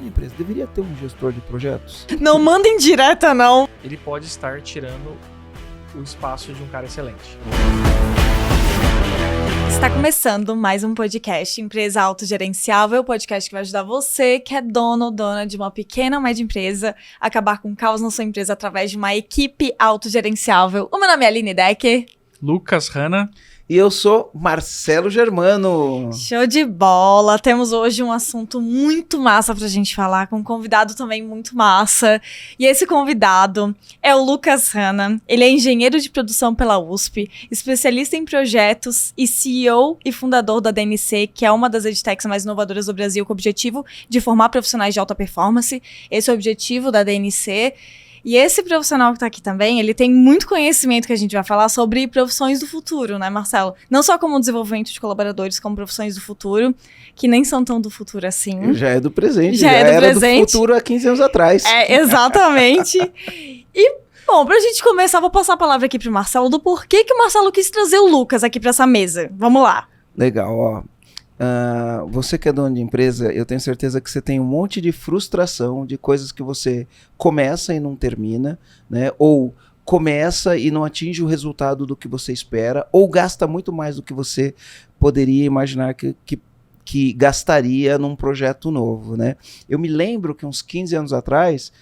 dono da empresa deveria ter um gestor de projetos? Não manda em direta, não. Ele pode estar tirando o espaço de um cara excelente. Está começando mais um podcast Empresa Autogerenciável, o podcast que vai ajudar você, que é dono ou dona de uma pequena ou média empresa, a acabar com o caos na sua empresa através de uma equipe autogerenciável. O meu nome é Aline Decker. Lucas Hanna. E eu sou Marcelo Germano. Show de bola! Temos hoje um assunto muito massa pra gente falar, com um convidado também muito massa. E esse convidado é o Lucas Hanna. Ele é engenheiro de produção pela USP, especialista em projetos e CEO e fundador da DNC, que é uma das edtechs mais inovadoras do Brasil, com o objetivo de formar profissionais de alta performance. Esse é o objetivo da DNC. E esse profissional que tá aqui também, ele tem muito conhecimento que a gente vai falar sobre profissões do futuro, né, Marcelo? Não só como desenvolvimento de colaboradores, como profissões do futuro, que nem são tão do futuro assim. Já é do presente. Já é do era presente. do futuro há 15 anos atrás. É, exatamente. E, bom, pra gente começar, vou passar a palavra aqui pro Marcelo, do porquê que o Marcelo quis trazer o Lucas aqui pra essa mesa. Vamos lá. Legal, ó. Você que é dono de empresa, eu tenho certeza que você tem um monte de frustração de coisas que você começa e não termina, né? Ou começa e não atinge o resultado do que você espera, ou gasta muito mais do que você poderia imaginar que gastaria num projeto novo, né? Eu me lembro que uns 15 anos atrás,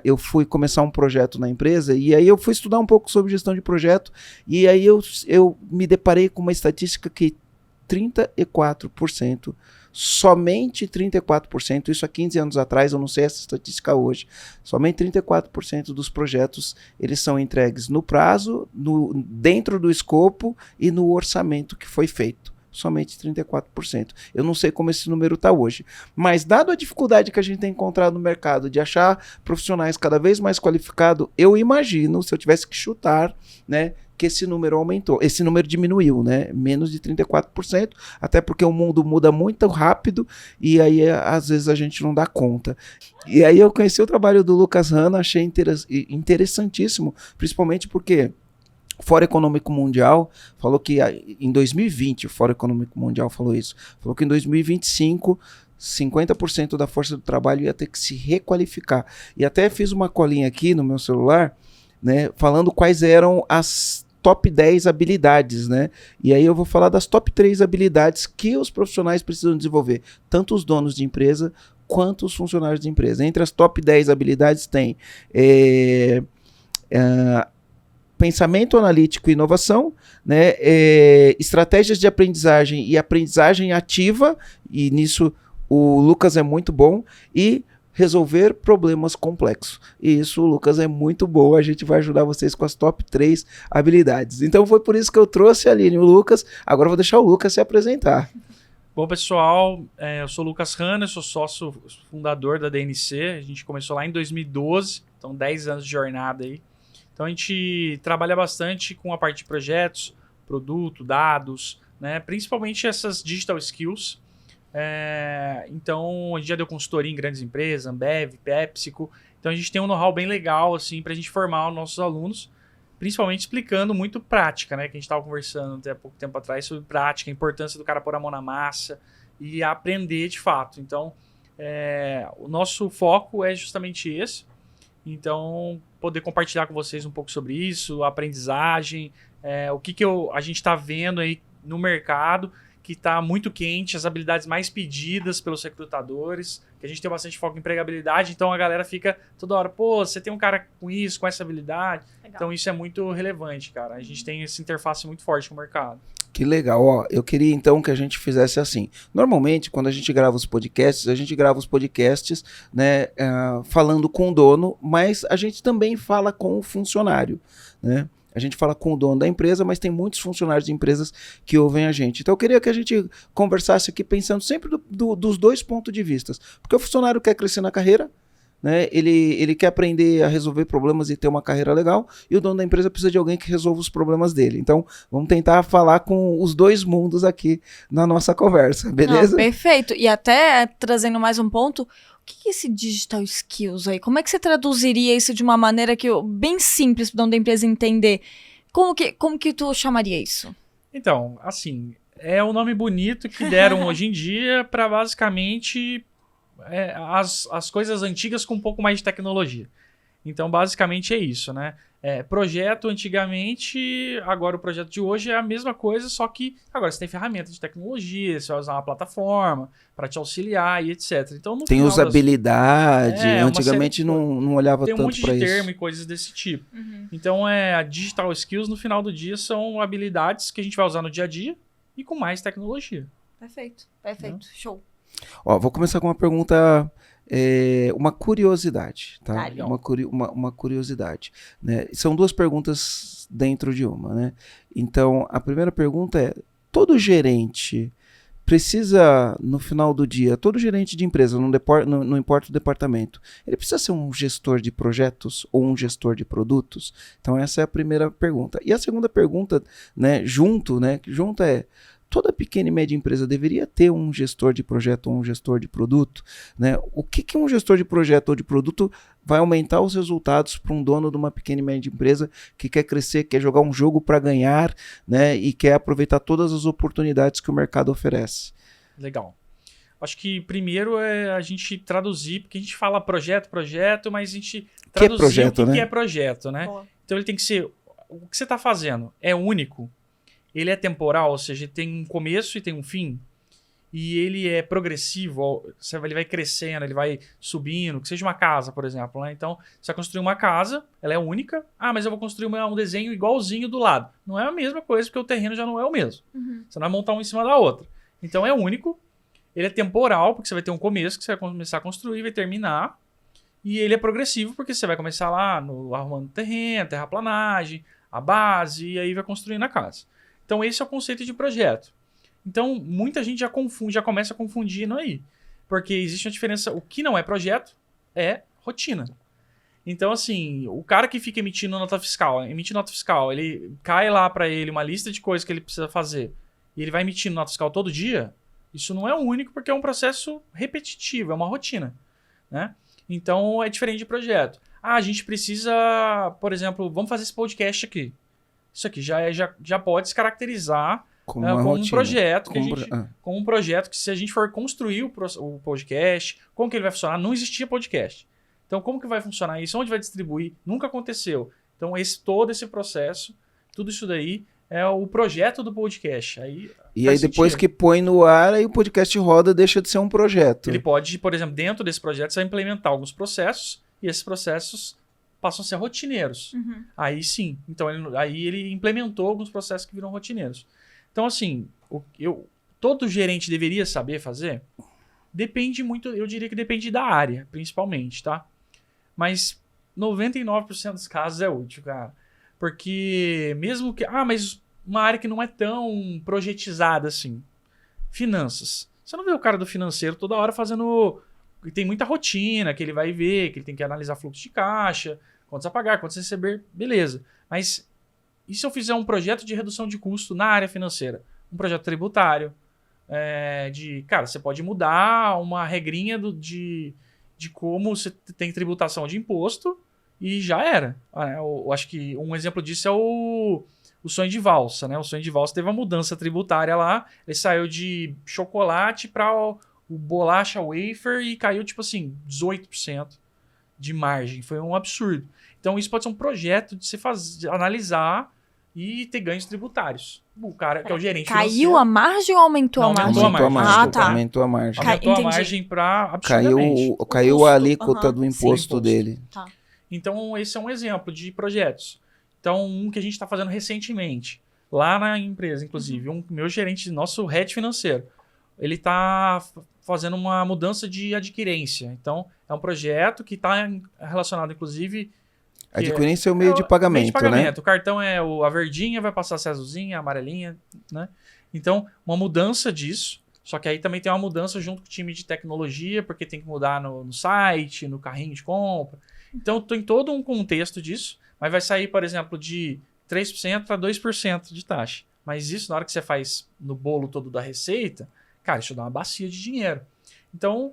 eu fui começar um projeto na empresa e aí eu fui estudar um pouco sobre gestão de projeto e aí eu me deparei com uma estatística que 34%, somente 34%, isso há 15 anos atrás, eu não sei essa estatística hoje, somente 34% dos projetos, eles são entregues no prazo, dentro do escopo e no orçamento que foi feito. Somente 34%. Eu não sei como esse número está hoje. Mas, dado a dificuldade que a gente tem encontrado no mercado de achar profissionais cada vez mais qualificados, eu imagino, se eu tivesse que chutar, né, que esse número aumentou. Esse número diminuiu, né? Menos de 34%, até porque o mundo muda muito rápido e aí, às vezes, a gente não dá conta. E aí eu conheci o trabalho do Lucas Hanna, achei interessantíssimo, principalmente porque o Fórum Econômico Mundial falou que em 2020, o Fórum Econômico Mundial falou isso, falou que em 2025, 50% da força do trabalho ia ter que se requalificar. E até fiz uma colinha aqui no meu celular, né, falando quais eram as top 10 habilidades, né? E aí eu vou falar das top 3 habilidades que os profissionais precisam desenvolver, tanto os donos de empresa quanto os funcionários de empresa. Entre as top 10 habilidades tem pensamento analítico e inovação, né, estratégias de aprendizagem e aprendizagem ativa, e nisso o Lucas é muito bom, e resolver problemas complexos. E isso o Lucas é muito bom, a gente vai ajudar vocês com as top 3 habilidades. Então foi por isso que eu trouxe a Aline e o Lucas, agora eu vou deixar o Lucas se apresentar. Bom, pessoal, eu sou o Lucas Hanna, sou sócio fundador da DNC, a gente começou lá em 2012, então 10 anos de jornada aí. Então a gente trabalha bastante com a parte de projetos, produto, dados, né? Principalmente essas digital skills. Então a gente já deu consultoria em grandes empresas, Ambev, PepsiCo. Então a gente tem um know-how bem legal assim, para a gente formar os nossos alunos, principalmente explicando muito prática, né? Que a gente estava conversando até há pouco tempo atrás sobre prática, a importância do cara pôr a mão na massa e aprender de fato. Então o nosso foco é justamente esse. Então, poder compartilhar com vocês um pouco sobre isso, a aprendizagem, o que a gente está vendo aí no mercado, que está muito quente, as habilidades mais pedidas pelos recrutadores, que a gente tem bastante foco em empregabilidade, então a galera fica toda hora, pô, você tem um cara com isso, com essa habilidade. Legal. Então isso é muito relevante, cara. A gente tem essa interface muito forte com o mercado. Que legal, ó, eu queria então que a gente fizesse assim, normalmente quando a gente grava os podcasts, né, falando com o dono, mas a gente também fala com o funcionário, né, a gente fala com o dono da empresa, mas tem muitos funcionários de empresas que ouvem a gente, então eu queria que a gente conversasse aqui pensando sempre dos dois pontos de vista, porque o funcionário quer crescer na carreira, né? Ele quer aprender a resolver problemas e ter uma carreira legal, e o dono da empresa precisa de alguém que resolva os problemas dele. Então, vamos tentar falar com os dois mundos aqui na nossa conversa, beleza? Não, perfeito. E até trazendo mais um ponto, o que é esse digital skills aí? Como é que você traduziria isso de uma maneira bem simples para o dono da empresa entender? Como que tu chamaria isso? Então, assim, é um nome bonito que deram hoje em dia para basicamente as coisas antigas com um pouco mais de tecnologia. Então, basicamente é isso, né? Projeto antigamente, agora o projeto de hoje é a mesma coisa, só que agora você tem ferramentas de tecnologia, você vai usar uma plataforma para te auxiliar e etc. Então, no Tem final usabilidade, uma série antigamente não olhava tem um tanto monte para de isso. termo e coisas desse tipo. Então, a digital skills, no final do dia, são habilidades que a gente vai usar no dia a dia e com mais tecnologia. Perfeito, show. Ó, vou começar com uma pergunta, uma curiosidade, tá? Dá-lhe. Uma curiosidade, né? São duas perguntas dentro de uma, né? Então, a primeira pergunta é: todo gerente precisa, no final do dia, todo gerente de empresa, não importa o departamento, ele precisa ser um gestor de projetos ou um gestor de produtos? Então, essa é a primeira pergunta. E a segunda pergunta, né, junto é: toda pequena e média empresa deveria ter um gestor de projeto ou um gestor de produto, né? O que um gestor de projeto ou de produto vai aumentar os resultados para um dono de uma pequena e média empresa que quer crescer, quer jogar um jogo para ganhar, né? E quer aproveitar todas as oportunidades que o mercado oferece? Legal. Acho que primeiro é a gente traduzir, porque a gente fala projeto, mas a gente traduzir projeto, o que né? é projeto, né? Boa. Então ele tem que ser, o que você está fazendo é único, ele é temporal, ou seja, tem um começo e tem um fim, e ele é progressivo, ele vai crescendo, ele vai subindo, que seja uma casa, por exemplo, né? Então, você vai construir uma casa, ela é única, mas eu vou construir um desenho igualzinho do lado. Não é a mesma coisa, porque o terreno já não é o mesmo. Você não vai montar um em cima da outra. Então, é único, ele é temporal, porque você vai ter um começo, que você vai começar a construir, vai terminar, e ele é progressivo, porque você vai começar lá arrumando terreno, terraplanagem, a base, e aí vai construindo a casa. Então, esse é o conceito de projeto. Então, muita gente já começa confundindo aí. Porque existe uma diferença. O que não é projeto é rotina. Então, assim, o cara que fica emitindo nota fiscal, ele cai lá para ele uma lista de coisas que ele precisa fazer e ele vai emitindo nota fiscal todo dia, isso não é o único, porque é um processo repetitivo, é uma rotina, né? Então, é diferente de projeto. A gente precisa, por exemplo, vamos fazer esse podcast aqui. Isso aqui já pode se caracterizar como um projeto. Como um projeto que, se a gente for construir o podcast, como que ele vai funcionar? Não existia podcast. Então, como que vai funcionar isso? Onde vai distribuir? Nunca aconteceu. Então, todo esse processo, tudo isso daí é o projeto do podcast. Aí depois que põe no ar, aí o podcast roda, deixa de ser um projeto. Ele pode, por exemplo, dentro desse projeto, você vai implementar alguns processos, e esses processos passam a ser rotineiros. Aí sim. Então, aí ele implementou alguns processos que viram rotineiros. Então, assim, todo gerente deveria saber fazer? Depende muito, eu diria que depende da área, principalmente, tá? Mas 99% dos casos é útil, cara. Porque mesmo que... mas uma área que não é tão projetizada assim. Finanças. Você não vê o cara do financeiro toda hora fazendo... Tem muita rotina que ele vai ver, que ele tem que analisar fluxo de caixa, quantos a pagar, quantos a receber, beleza. Mas e se eu fizer um projeto de redução de custo na área financeira? Um projeto tributário. Cara, você pode mudar uma regrinha de como você tem tributação de imposto e já era. Eu acho que um exemplo disso é o Sonho de Valsa, né? O Sonho de Valsa teve uma mudança tributária lá, ele saiu de chocolate para o bolacha wafer e caiu, tipo assim, 18% de margem. Foi um absurdo. Então, isso pode ser um projeto de você analisar e ter ganhos tributários. O cara que é o gerente Caiu a margem ou aumentou a margem? Aumentou a margem. Tá. Aumentou a margem. Aumentou a margem para absurdamente. Caiu a alíquota do imposto dele. Tá. Então, esse é um exemplo de projetos. Então, um que a gente está fazendo recentemente, lá na empresa, inclusive, meu gerente, nosso head financeiro, ele está fazendo uma mudança de adquirência. Então, é um projeto que está relacionado, inclusive... Adquirência é o meio de pagamento, né? O cartão é a verdinha, vai passar a ser azulzinha, a amarelinha, né? Então, uma mudança disso. Só que aí também tem uma mudança junto com o time de tecnologia, porque tem que mudar no site, no carrinho de compra. Então, tem todo um contexto disso, mas vai sair, por exemplo, de 3% para 2% de taxa. Mas isso, na hora que você faz no bolo todo da receita, cara, isso dá uma bacia de dinheiro. Então,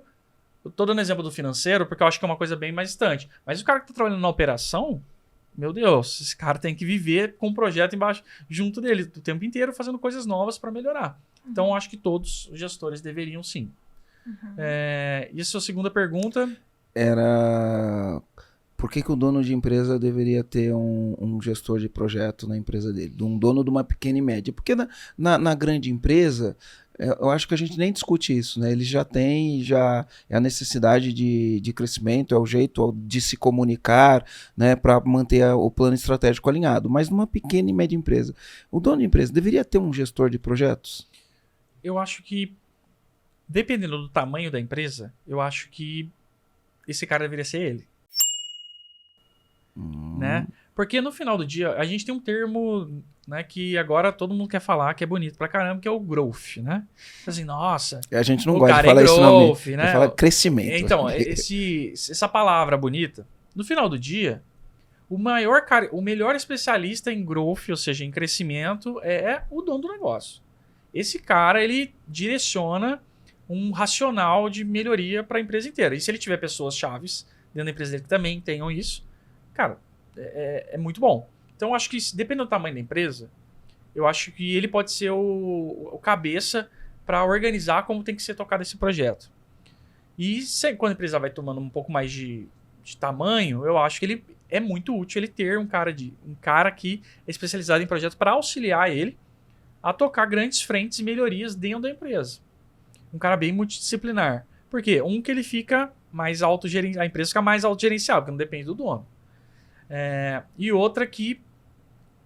eu tô dando exemplo do financeiro, porque eu acho que é uma coisa bem mais distante. Mas o cara que tá trabalhando na operação, meu Deus, esse cara tem que viver com um projeto embaixo, junto dele, o tempo inteiro, fazendo coisas novas para melhorar. Então, eu acho que todos os gestores deveriam sim. E a sua segunda pergunta? Era por que o dono de empresa deveria ter um gestor de projeto na empresa dele, um dono de uma pequena e média? Porque na grande empresa, eu acho que a gente nem discute isso, né? Eles já têm a necessidade de crescimento, é o jeito de se comunicar, né, para manter o plano estratégico alinhado. Mas numa pequena e média empresa, o dono de empresa deveria ter um gestor de projetos? Eu acho que, dependendo do tamanho da empresa, eu acho que esse cara deveria ser ele. Né? Porque no final do dia, a gente tem um termo, né, que agora todo mundo quer falar, que é bonito pra caramba, que é o growth, né? Assim, nossa, A gente não o gosta de cara falar isso growth, não, né? fala crescimento. Então, essa palavra bonita, no final do dia, o melhor especialista em growth, ou seja, em crescimento, é o dono do negócio. Esse cara, ele direciona um racional de melhoria para a empresa inteira. E se ele tiver pessoas chaves dentro da empresa dele que também tenham isso, cara, é muito bom. Então, eu acho que, dependendo do tamanho da empresa, eu acho que ele pode ser o cabeça para organizar como tem que ser tocado esse projeto. E quando a empresa vai tomando um pouco mais de tamanho, eu acho que ele é muito útil ele ter um cara que é especializado em projetos para auxiliar ele a tocar grandes frentes e melhorias dentro da empresa. Um cara bem multidisciplinar. Por quê? Que ele fica mais autogerenciável, a empresa fica mais autogerenciável, porque não depende do dono. E outra que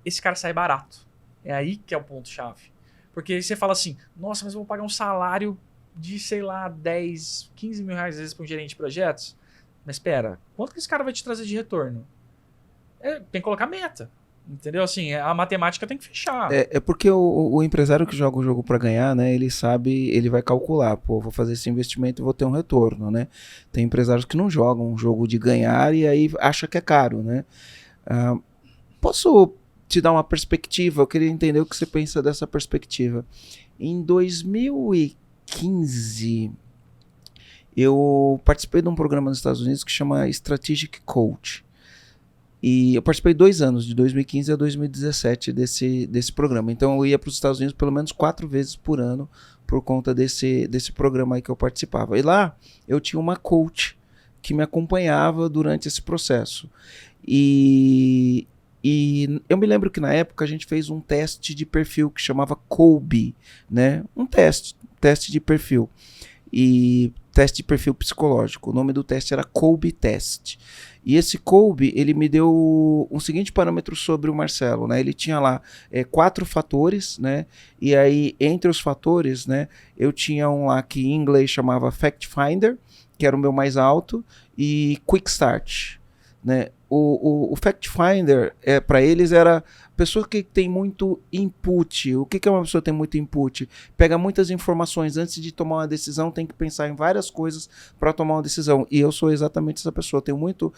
esse cara sai barato. É aí que é o ponto-chave. Porque aí você fala assim, nossa, mas eu vou pagar um salário de, sei lá, 10, 15 mil reais às vezes para um gerente de projetos. Mas espera, quanto que esse cara vai te trazer de retorno? Tem que colocar meta. Entendeu? Assim, a matemática tem que fechar. É porque o empresário que joga o jogo para ganhar, né? Ele sabe, ele vai calcular, pô, vou fazer esse investimento e vou ter um retorno, né? Tem empresários que não jogam um jogo de ganhar e aí acha que é caro, né? Posso te dar uma perspectiva? Eu queria entender o que você pensa dessa perspectiva. Em 2015, eu participei de um programa nos Estados Unidos que chama Strategic Coach. E eu participei 2 anos, de 2015 a 2017, desse programa. Então eu ia para os Estados Unidos pelo menos 4 vezes por ano por conta desse programa aí que eu participava. E lá eu tinha uma coach que me acompanhava durante esse processo. E eu me lembro que na época a gente fez um teste de perfil que chamava Kolbe, né? Um teste de perfil. E teste de perfil psicológico. O nome do teste era Kolbe Test. E esse Kolbe, ele me deu um seguinte parâmetro sobre o Marcelo, né? Ele tinha lá 4 fatores, né? E aí, entre os fatores, né? Eu tinha um lá que em inglês chamava Fact Finder, que era o meu mais alto, e Quick Start, né? O Fact Finder, para eles, era pessoa que tem muito input. O que é uma pessoa que tem muito input? Pega muitas informações antes de tomar uma decisão, tem que pensar em várias coisas para tomar uma decisão. E eu sou exatamente essa pessoa. Tenho muito,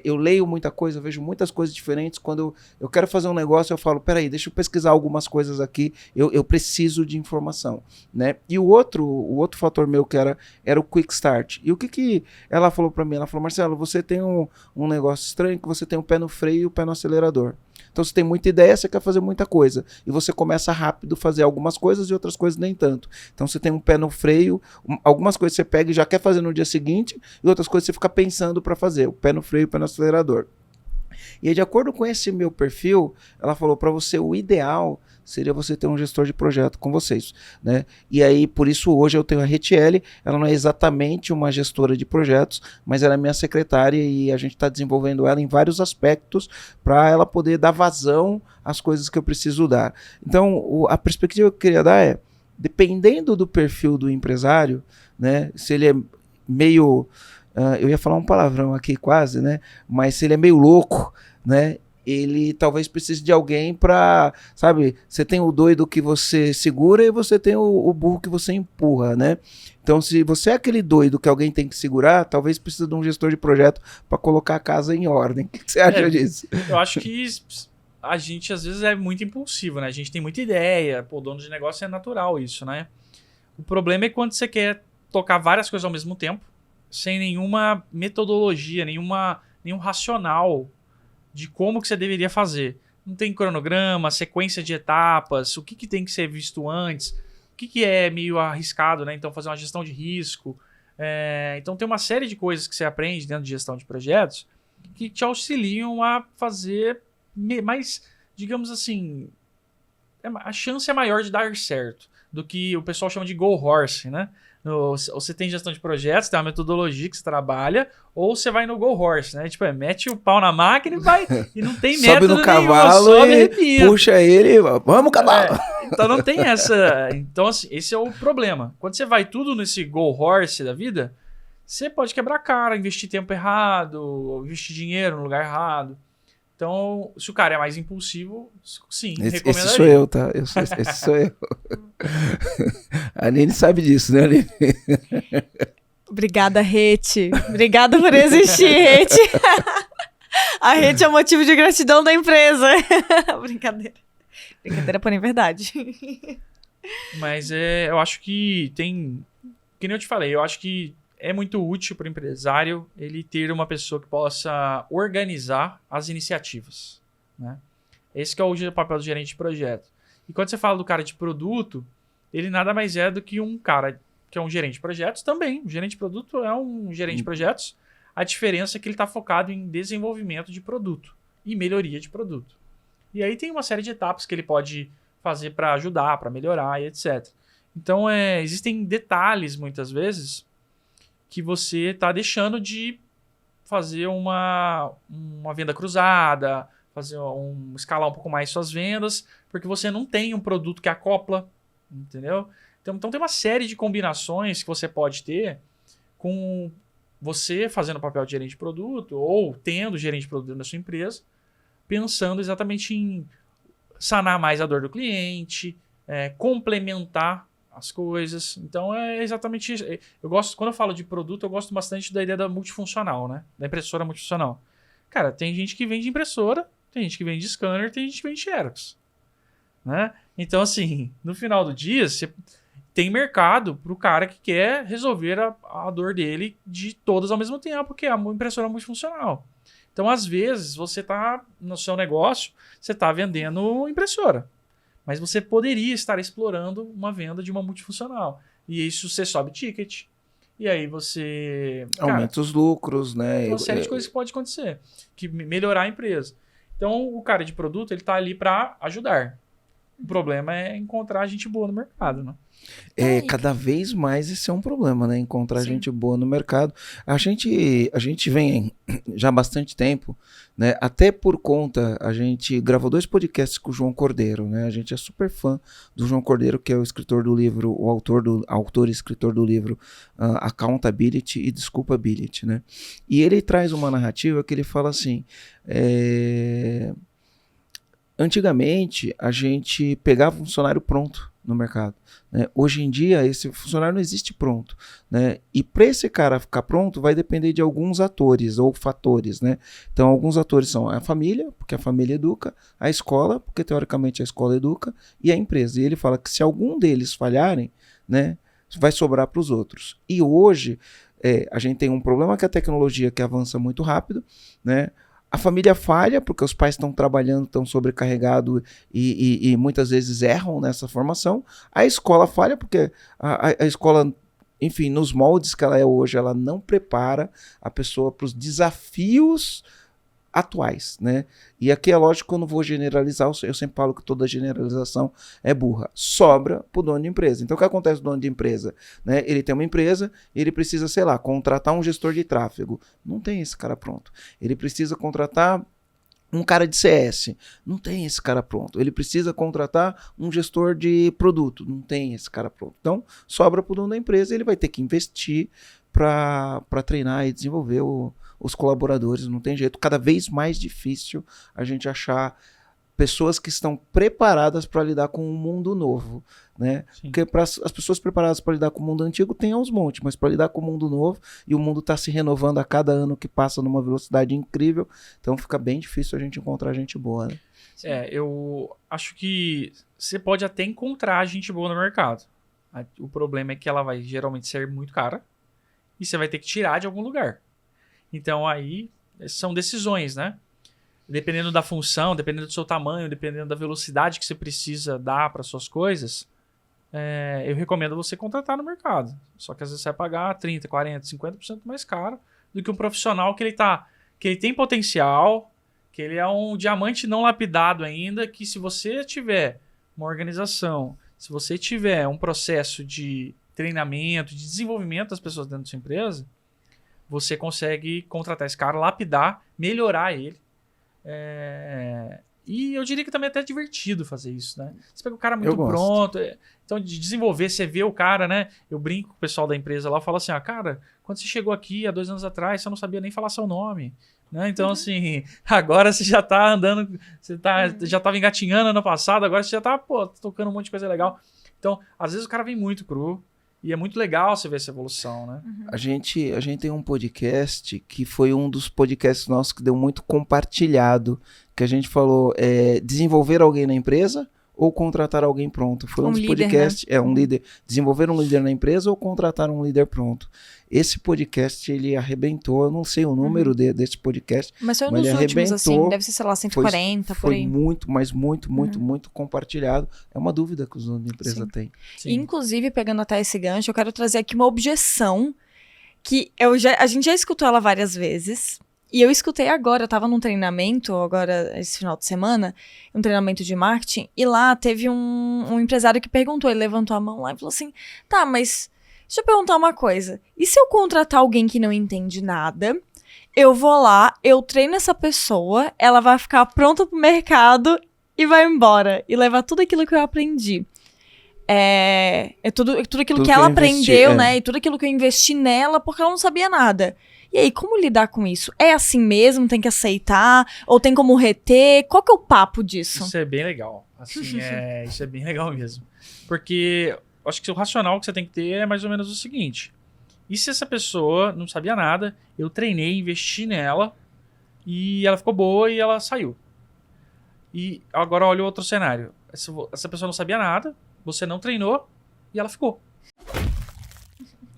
eu leio muita coisa, vejo muitas coisas diferentes. Quando eu quero fazer um negócio, eu falo, peraí, deixa eu pesquisar algumas coisas aqui. Eu preciso de informação, né? E o outro fator meu que era o Quick Start. E o que ela falou para mim? Ela falou, Marcelo, você tem um negócio estranho que você tem o pé no freio e o pé no acelerador. Então você tem muita ideia, você quer fazer muita coisa. E você começa rápido a fazer algumas coisas e outras coisas nem tanto. Então você tem um pé no freio, algumas coisas você pega e já quer fazer no dia seguinte, e outras coisas você fica pensando para fazer. O pé no freio e o pé no acelerador. E aí, de acordo com esse meu perfil, ela falou para você, o ideal seria você ter um gestor de projeto com vocês, né? E aí, por isso, hoje eu tenho a Retiele, ela não é exatamente uma gestora de projetos, mas ela é minha secretária e a gente está desenvolvendo ela em vários aspectos para ela poder dar vazão às coisas que eu preciso dar. Então, a perspectiva que eu queria dar é, dependendo do perfil do empresário, né? Se ele é meio... eu ia falar um palavrão aqui quase, né? Mas se ele é meio louco, né? Ele talvez precise de alguém para, sabe? Você tem o doido que você segura e você tem o burro que você empurra, né? Então, se você é aquele doido que alguém tem que segurar, talvez precise de um gestor de projeto para colocar a casa em ordem. O que você acha disso? Eu acho que a gente às vezes é muito impulsivo, né? A gente tem muita ideia, pô, dono de negócio é natural isso, né? O problema é quando você quer tocar várias coisas ao mesmo tempo, sem nenhuma metodologia, nenhum racional de como que você deveria fazer. Não tem cronograma, sequência de etapas, o que tem que ser visto antes. que é meio arriscado, né? Então, fazer uma gestão de risco. Então, tem uma série de coisas que você aprende dentro de gestão de projetos que te auxiliam a fazer mais, digamos assim, a chance é maior de dar certo do que o pessoal chama de go horse, né? Você tem gestão de projetos, tem uma metodologia que você trabalha, ou você vai no go horse, né? Tipo, mete o pau na máquina e vai, e não tem método sobe no nenhum, cavalo sobe e arrepia. puxa ele, vamos cavalo. Então não tem essa... Então, assim, esse é o problema. Quando você vai tudo nesse go horse da vida, você pode quebrar a cara, investir tempo errado, investir dinheiro no lugar errado. Então, se o cara é mais impulsivo, sim, recomendaria. Esse sou eu, tá? Esse sou eu. A Aline sabe disso, né, Aline? Obrigada, Rete. Obrigada por existir, Rete. A Rete é o motivo de gratidão da empresa. Brincadeira. Brincadeira, porém verdade. Mas eu acho que tem... Que nem eu te falei, eu acho que é muito útil para o empresário ele ter uma pessoa que possa organizar as iniciativas, né? Esse que é o papel do gerente de projeto. E quando você fala do cara de produto, ele nada mais é do que um cara que é um gerente de projetos também. O gerente de produto é um gerente de projetos. A diferença é que ele está focado em desenvolvimento de produto e melhoria de produto. E aí tem uma série de etapas que ele pode fazer para ajudar, para melhorar e etc. Então, existem detalhes, muitas vezes, que você está deixando de fazer uma venda cruzada, escalar um pouco mais suas vendas, porque você não tem um produto que acopla, entendeu? Então tem uma série de combinações que você pode ter com você fazendo o papel de gerente de produto ou tendo gerente de produto na sua empresa, pensando exatamente em sanar mais a dor do cliente, complementar as coisas. Então é exatamente isso. Quando eu falo de produto, eu gosto bastante da ideia da multifuncional, né? Da impressora multifuncional. Cara, tem gente que vende impressora, tem gente que vende scanner, tem gente que vende xerox, né? Então, assim, no final do dia, você tem mercado para o cara que quer resolver a dor dele de todas ao mesmo tempo, que é a impressora multifuncional. Então, às vezes, você está no seu negócio, você está vendendo impressora, mas você poderia estar explorando uma venda de uma multifuncional. E isso você sobe ticket. E aí você... Aumenta os lucros, né? Tem uma série de coisas que pode acontecer. Que melhorar a empresa. Então, o cara de produto, ele tá ali para ajudar. O problema é encontrar gente boa no mercado, né? Cada vez mais esse é um problema, né? Encontrar Sim. gente boa no mercado. A gente vem já há bastante tempo, né? Até por conta, a gente gravou 2 podcasts com o João Cordeiro, né? A gente é super fã do João Cordeiro, que é o escritor do livro, o autor e escritor do livro Accountability e Desculpability, né? E ele traz uma narrativa que ele fala assim, antigamente a gente pegava um funcionário pronto no mercado, né? Hoje em dia esse funcionário não existe pronto, né? E para esse cara ficar pronto vai depender de alguns atores ou fatores, né? Então alguns atores são a família, porque a família educa, a escola, porque teoricamente a escola educa, e a empresa. E ele fala que se algum deles falharem, né, vai sobrar para os outros. E hoje a gente tem um problema que a tecnologia que avança muito rápido, né? A família falha porque os pais estão trabalhando, estão sobrecarregados e muitas vezes erram nessa formação. A escola falha porque a escola, enfim, nos moldes que ela é hoje, ela não prepara a pessoa para os desafios atuais, né? E aqui é lógico que eu não vou generalizar, eu sempre falo que toda generalização é burra. Sobra para o dono de empresa. Então o que acontece com o dono de empresa? Né? Ele tem uma empresa e ele precisa, sei lá, contratar um gestor de tráfego. Não tem esse cara pronto. Ele precisa contratar um cara de CS. Não tem esse cara pronto. Ele precisa contratar um gestor de produto. Não tem esse cara pronto. Então sobra para o dono da empresa e ele vai ter que investir para treinar e desenvolver os colaboradores. Não tem jeito. Cada vez mais difícil a gente achar pessoas que estão preparadas para lidar com um mundo novo, né? Sim. Porque as pessoas preparadas para lidar com o mundo antigo tem aos montes, mas para lidar com o mundo novo, e o mundo está se renovando a cada ano que passa numa velocidade incrível, então fica bem difícil a gente encontrar gente boa, né? Eu acho que você pode até encontrar gente boa no mercado. O problema é que ela vai geralmente ser muito cara e você vai ter que tirar de algum lugar. Então aí são decisões, né? Dependendo da função, dependendo do seu tamanho, dependendo da velocidade que você precisa dar para suas coisas, eu recomendo você contratar no mercado. Só que às vezes você vai pagar 30%, 40%, 50% mais caro do que um profissional que ele tem potencial, que ele é um diamante não lapidado ainda, que se você tiver uma organização, se você tiver um processo de treinamento, de desenvolvimento das pessoas dentro da sua empresa, você consegue contratar esse cara, lapidar, melhorar ele. E eu diria que também é até divertido fazer isso, né? Você pega o cara muito pronto. Então, de desenvolver, você vê o cara, né? Eu brinco com o pessoal da empresa lá, eu falo assim, cara, quando você chegou aqui há 2 anos atrás, você não sabia nem falar seu nome. Né? Então, assim, agora você já tá andando, já tava engatinhando ano passado, agora você já tá, tocando um monte de coisa legal. Então, às vezes o cara vem muito cru e é muito legal você ver essa evolução, né? A gente tem um podcast que foi um dos podcasts nossos que deu muito compartilhado, que a gente falou, desenvolver alguém na empresa ou contratar alguém pronto. Foi um dos podcasts, né? Um líder, desenvolver um líder na empresa ou contratar um líder pronto. Esse podcast, ele arrebentou, eu não sei o número desse podcast, mas foi um dos últimos, assim, deve ser, sei lá, 140, por aí. Foi muito, mas muito compartilhado. É uma dúvida que os donos da empresa têm. Sim. Inclusive, pegando até esse gancho, eu quero trazer aqui uma objeção que a gente já escutou ela várias vezes. E eu escutei agora, eu tava num treinamento, agora esse final de semana, um treinamento de marketing, e lá teve um empresário que perguntou, ele levantou a mão lá e falou assim, tá, mas deixa eu perguntar uma coisa, e se eu contratar alguém que não entende nada, eu vou lá, eu treino essa pessoa, ela vai ficar pronta pro mercado e vai embora, e levar tudo aquilo que eu aprendi. Tudo aquilo que ela aprendeu, né, e tudo aquilo que eu investi nela, porque ela não sabia nada. E aí, como lidar com isso? É assim mesmo? Tem que aceitar? Ou tem como reter? Qual que é o papo disso? Isso é bem legal. Assim, isso é bem legal mesmo. Porque eu acho que o racional que você tem que ter é mais ou menos o seguinte. E se essa pessoa não sabia nada, eu treinei, investi nela, e ela ficou boa e ela saiu. E agora olha o outro cenário. Essa pessoa não sabia nada, você não treinou, e ela ficou.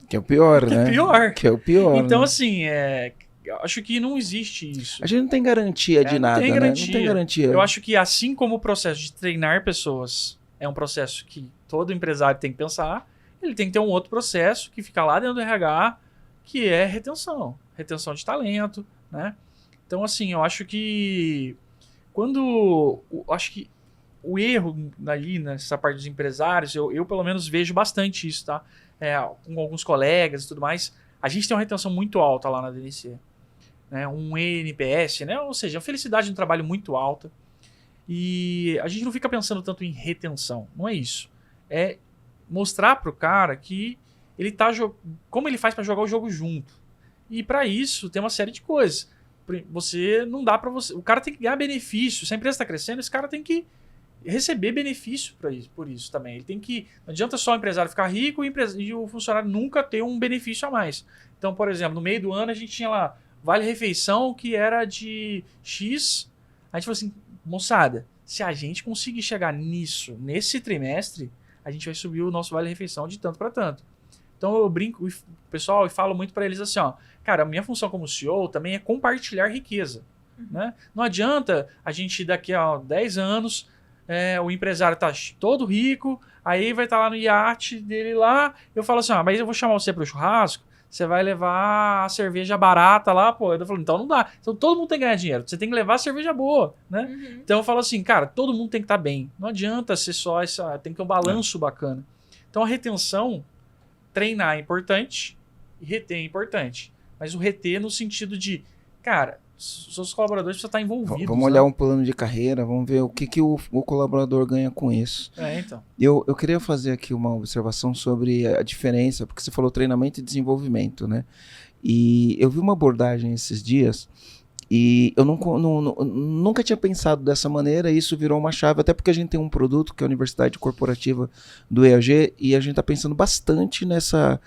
Que é o pior, né? Que é o pior. Então, né? assim, acho que não existe isso. A gente não tem garantia de nada, né? Não tem garantia. Eu acho que assim como o processo de treinar pessoas é um processo que todo empresário tem que pensar, ele tem que ter um outro processo que fica lá dentro do RH, que é retenção. Retenção de talento, né? Então, assim, eu acho que acho que o erro ali nessa parte dos empresários, eu pelo menos vejo bastante isso, tá? Com alguns colegas e tudo mais, a gente tem uma retenção muito alta lá na DNC. Né? Um NPS, né? Ou seja, a felicidade no trabalho muito alta. E a gente não fica pensando tanto em retenção. Não é isso. É mostrar pro cara que ele tá como ele faz para jogar o jogo junto. E para isso tem uma série de coisas. Não dá para você. O cara tem que ganhar benefício. Se a empresa está crescendo, esse cara tem que receber benefício por isso também. Ele tem que. Não adianta só o empresário ficar rico e o funcionário nunca ter um benefício a mais. Então, por exemplo, no meio do ano a gente tinha lá vale-refeição que era de X. A gente falou assim, moçada, se a gente conseguir chegar nesse trimestre, a gente vai subir o nosso vale-refeição de tanto para tanto. Então eu brinco, pessoal, e falo muito para eles assim, ó, cara, a minha função como CEO também é compartilhar riqueza. Né? Não adianta a gente daqui a 10 anos o empresário tá todo rico, aí vai estar lá no iate dele lá, eu falo assim, mas eu vou chamar você pro churrasco, você vai levar a cerveja barata lá, pô. Eu falo, então não dá. Então todo mundo tem que ganhar dinheiro, você tem que levar a cerveja boa, né? Então eu falo assim, cara, todo mundo tem que estar bem. Não adianta ser só tem que ter um balanço bacana. Então a retenção, treinar é importante e reter é importante. Mas o reter no sentido de, cara, os seus colaboradores precisam estar envolvidos. Vamos olhar um plano de carreira, vamos ver o que o colaborador ganha com isso. Então. Eu queria fazer aqui uma observação sobre a diferença, porque você falou treinamento e desenvolvimento, né? E eu vi uma abordagem esses dias e eu nunca tinha pensado dessa maneira, e isso virou uma chave, até porque a gente tem um produto que é a Universidade Corporativa do EAG, e a gente está pensando bastante nessa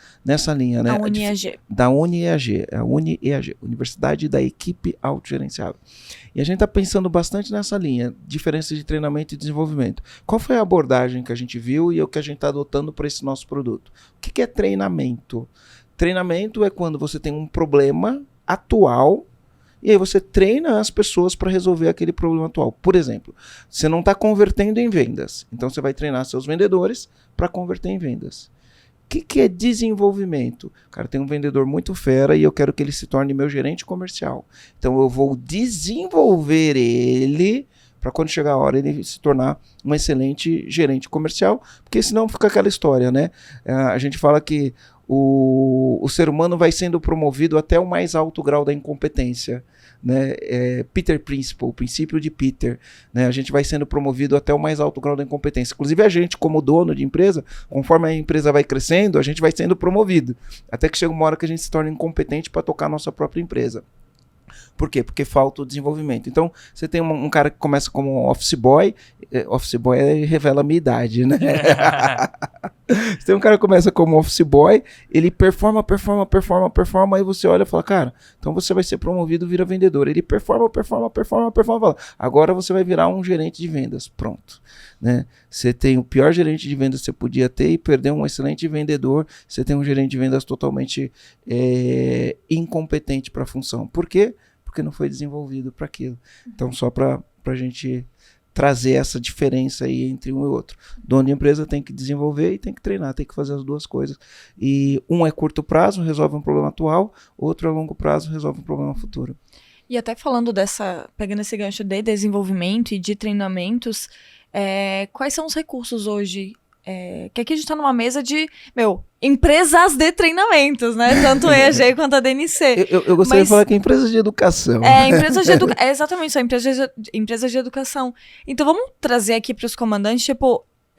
linha, né? A UniEAG. Da UniEAG, a UniEAG, Universidade da Equipe Autogerenciável. E a gente está pensando bastante nessa linha, diferença de treinamento e desenvolvimento. Qual foi a abordagem que a gente viu e o que a gente está adotando para esse nosso produto? O que é treinamento? Treinamento é quando você tem um problema atual E aí você treina as pessoas para resolver aquele problema atual. Por exemplo, você não está convertendo em vendas. Então você vai treinar seus vendedores para converter em vendas. O que é desenvolvimento? Cara, tem um vendedor muito fera e eu quero que ele se torne meu gerente comercial. Então eu vou desenvolver ele para quando chegar a hora ele se tornar um excelente gerente comercial, porque senão fica aquela história, né? A gente fala que o ser humano vai sendo promovido até o mais alto grau da incompetência, né? Peter Principle, o princípio de Peter, né? A gente vai sendo promovido até o mais alto grau da incompetência. Inclusive a gente, como dono de empresa, conforme a empresa vai crescendo, a gente vai sendo promovido, até que chega uma hora que a gente se torna incompetente para tocar a nossa própria empresa. Por quê? Porque falta o desenvolvimento. Então, você tem um cara que começa como office boy revela a minha idade, né? Você tem um cara que começa como office boy, ele performa, aí você olha e fala, cara, então você vai ser promovido, vira vendedor. Ele performa, fala, agora você vai virar um gerente de vendas. Pronto. Né? Você tem o pior gerente de vendas que você podia ter e perdeu um excelente vendedor, você tem um gerente de vendas totalmente incompetente para a função. Por quê? Porque não foi desenvolvido para aquilo. Então, só para a gente trazer essa diferença aí entre um e outro. Dono de empresa tem que desenvolver e tem que treinar, tem que fazer as duas coisas. E um é curto prazo, resolve um problema atual, outro é longo prazo, resolve um problema futuro. E até falando pegando esse gancho de desenvolvimento e de treinamentos, quais são os recursos hoje? Que aqui a gente está numa mesa de, empresas de treinamentos, né? Tanto a EAG quanto a DNC. Eu gostaria de falar que é empresas de educação. Empresas de educação. Exatamente, são empresas de educação. Então vamos trazer aqui para os comandantes,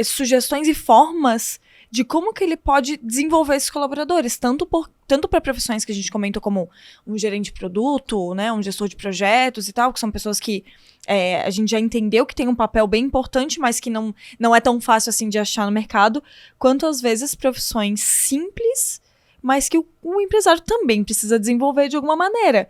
sugestões e formas de como que ele pode desenvolver esses colaboradores, tanto para profissões que a gente comentou como um gerente de produto, né, um gestor de projetos e tal, que são pessoas que a gente já entendeu que tem um papel bem importante, mas que não é tão fácil assim de achar no mercado, quanto às vezes profissões simples, mas que o empresário também precisa desenvolver de alguma maneira.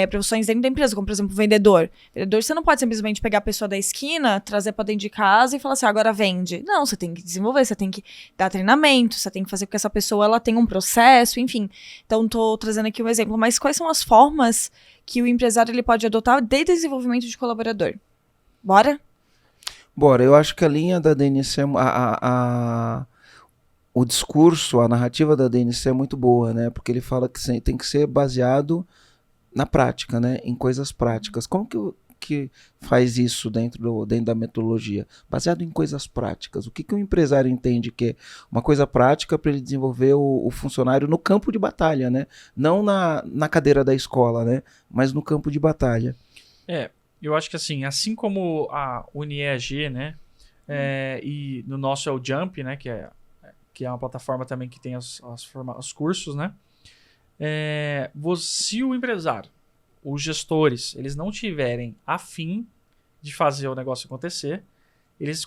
Profissões dentro da empresa, como por exemplo vendedor. Vendedor, você não pode simplesmente pegar a pessoa da esquina, trazer para dentro de casa e falar assim, agora vende. Não, você tem que desenvolver, você tem que dar treinamento, você tem que fazer com que essa pessoa ela tenha um processo, enfim. Então, estou trazendo aqui um exemplo. Mas quais são as formas que o empresário ele pode adotar de desenvolvimento de colaborador? Bora? Bora. Eu acho que a linha da DNC o discurso, a narrativa da DNC é muito boa, né? Porque ele fala que tem que ser baseado na prática, né? Em coisas práticas. Como que faz isso dentro da metodologia? Baseado em coisas práticas. O que o empresário entende que é uma coisa prática para ele desenvolver o funcionário no campo de batalha, né? Não na cadeira da escola, né? Mas no campo de batalha. Eu acho que assim como a UniEAG, né? E no nosso é o Jump, né? Que é uma plataforma também que tem os cursos, né? Se o empresário, os gestores, eles não tiverem afim de fazer o negócio acontecer, eles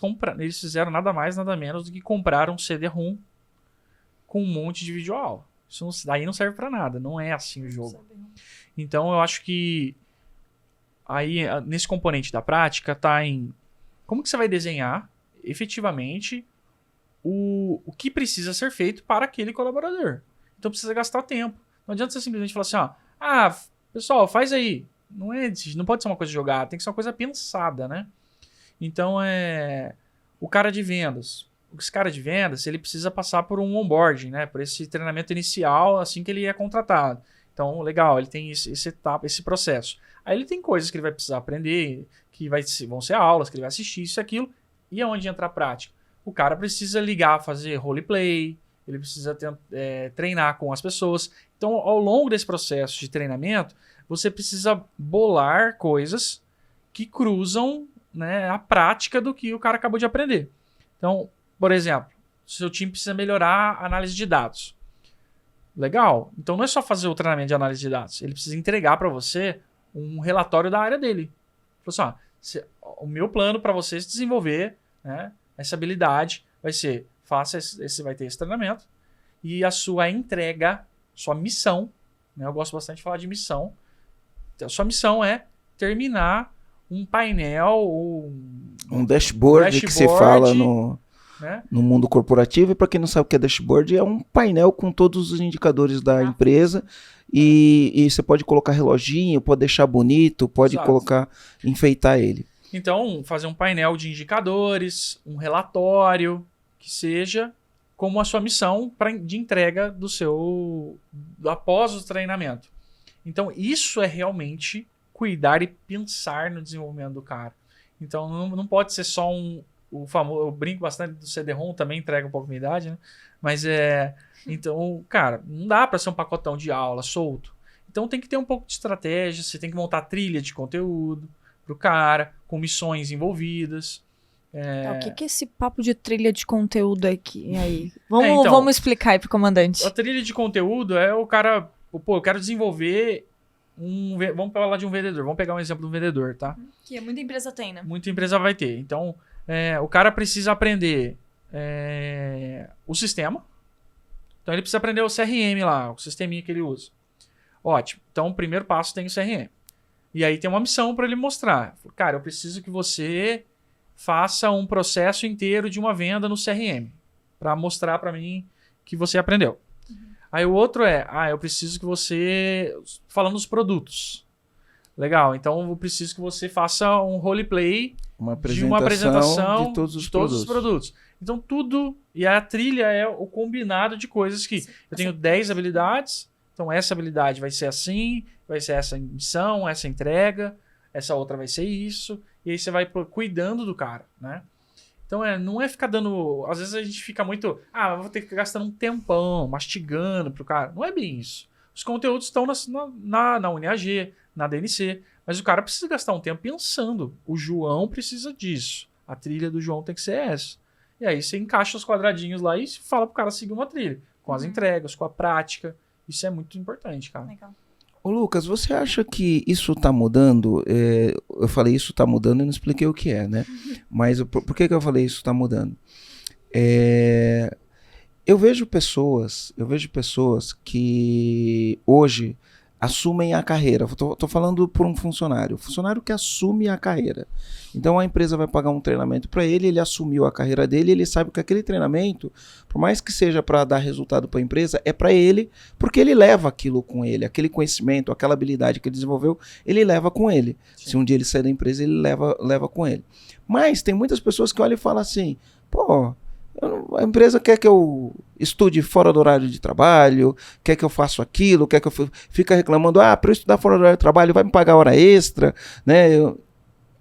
fizeram nada mais, nada menos do que comprar um CD-ROM com um monte de videoaula. Isso daí não serve para nada, não é assim o jogo. Então, eu acho que aí, nesse componente da prática, tá em como que você vai desenhar efetivamente o que precisa ser feito para aquele colaborador. Então precisa gastar tempo. Não adianta você simplesmente falar assim, pessoal, faz aí. Não pode ser uma coisa jogada, tem que ser uma coisa pensada, né? Então o cara de vendas. Esse cara de vendas, ele precisa passar por um onboarding, né? Por esse treinamento inicial assim que ele é contratado. Então, legal, ele tem esse processo. Aí ele tem coisas que ele vai precisar aprender, que vão ser aulas, que ele vai assistir, isso e aquilo. E aonde entra a prática? O cara precisa ligar, fazer roleplay, ele precisa treinar com as pessoas. Então, ao longo desse processo de treinamento, você precisa bolar coisas que cruzam, né, a prática do que o cara acabou de aprender. Então, por exemplo, seu time precisa melhorar a análise de dados. Legal. Então, não é só fazer o treinamento de análise de dados. Ele precisa entregar para você um relatório da área dele. Falou assim, o meu plano para você se desenvolver, né, essa habilidade vai ser, vai ter esse treinamento e a sua entrega, sua missão, né? Eu gosto bastante de falar de missão. A sua missão é terminar um painel, um dashboard que se fala no né? no mundo corporativo. E para quem não sabe o que é dashboard, é um painel com todos os indicadores da empresa. E você pode colocar reloginho, pode deixar bonito, pode colocar, enfeitar ele. Então, fazer um painel de indicadores, um relatório, que seja como a sua missão de entrega após o treinamento. Então, isso é realmente cuidar e pensar no desenvolvimento do cara. Então, não pode ser só o famoso... Eu brinco bastante do CD-ROM, também entrega um pouco a minha idade, né? Mas então, cara, não dá para ser um pacotão de aula solto. Então, tem que ter um pouco de estratégia, você tem que montar trilha de conteúdo pro cara, com missões envolvidas. O que é esse papo de trilha de conteúdo aqui? Aí? Vamos explicar aí pro comandante. A trilha de conteúdo é o cara... Pô, eu quero desenvolver vamos falar de um vendedor. Vamos pegar um exemplo de um vendedor, tá? Que muita empresa tem, né? Muita empresa vai ter. Então, o cara precisa aprender o sistema. Então, ele precisa aprender o CRM lá, o sisteminha que ele usa. Ótimo. Então, o primeiro passo tem o CRM. E aí tem uma missão para ele mostrar. Cara, eu preciso que você faça um processo inteiro de uma venda no CRM para mostrar para mim que você aprendeu. Aí o outro eu preciso que você... Falando dos produtos. Legal, então eu preciso que você faça um roleplay de uma apresentação de todos os produtos. Então tudo... E a trilha é o combinado de coisas que... Eu tenho 10 habilidades, então essa habilidade vai ser assim, vai ser essa missão, essa entrega, essa outra vai ser isso. E aí você vai cuidando do cara, né? Então, não é ficar dando... Às vezes a gente fica muito... eu vou ter que gastar um tempão, mastigando pro cara. Não é bem isso. Os conteúdos estão na UniAG, na DNC, mas o cara precisa gastar um tempo pensando. O João precisa disso. A trilha do João tem que ser essa. E aí você encaixa os quadradinhos lá e fala pro cara seguir uma trilha. Com as entregas, com a prática. Isso é muito importante, cara. Legal. Ô Lucas, você acha que isso está mudando? Eu falei isso está mudando e não expliquei o que é, né? Mas por que eu falei isso está mudando? Eu vejo pessoas que hoje assumem a carreira. Tô falando por um funcionário que assume a carreira. Então a empresa vai pagar um treinamento para ele, ele assumiu a carreira dele, ele sabe que aquele treinamento, por mais que seja para dar resultado para a empresa, é para ele, porque ele leva aquilo com ele, aquele conhecimento, aquela habilidade que ele desenvolveu, ele leva com ele. Sim. Se um dia ele sair da empresa, ele leva com ele. Mas tem muitas pessoas que olham e falam assim, pô, a empresa quer que eu estude fora do horário de trabalho, quer que eu faça aquilo, quer que eu fica reclamando, para eu estudar fora do horário de trabalho vai me pagar hora extra, né?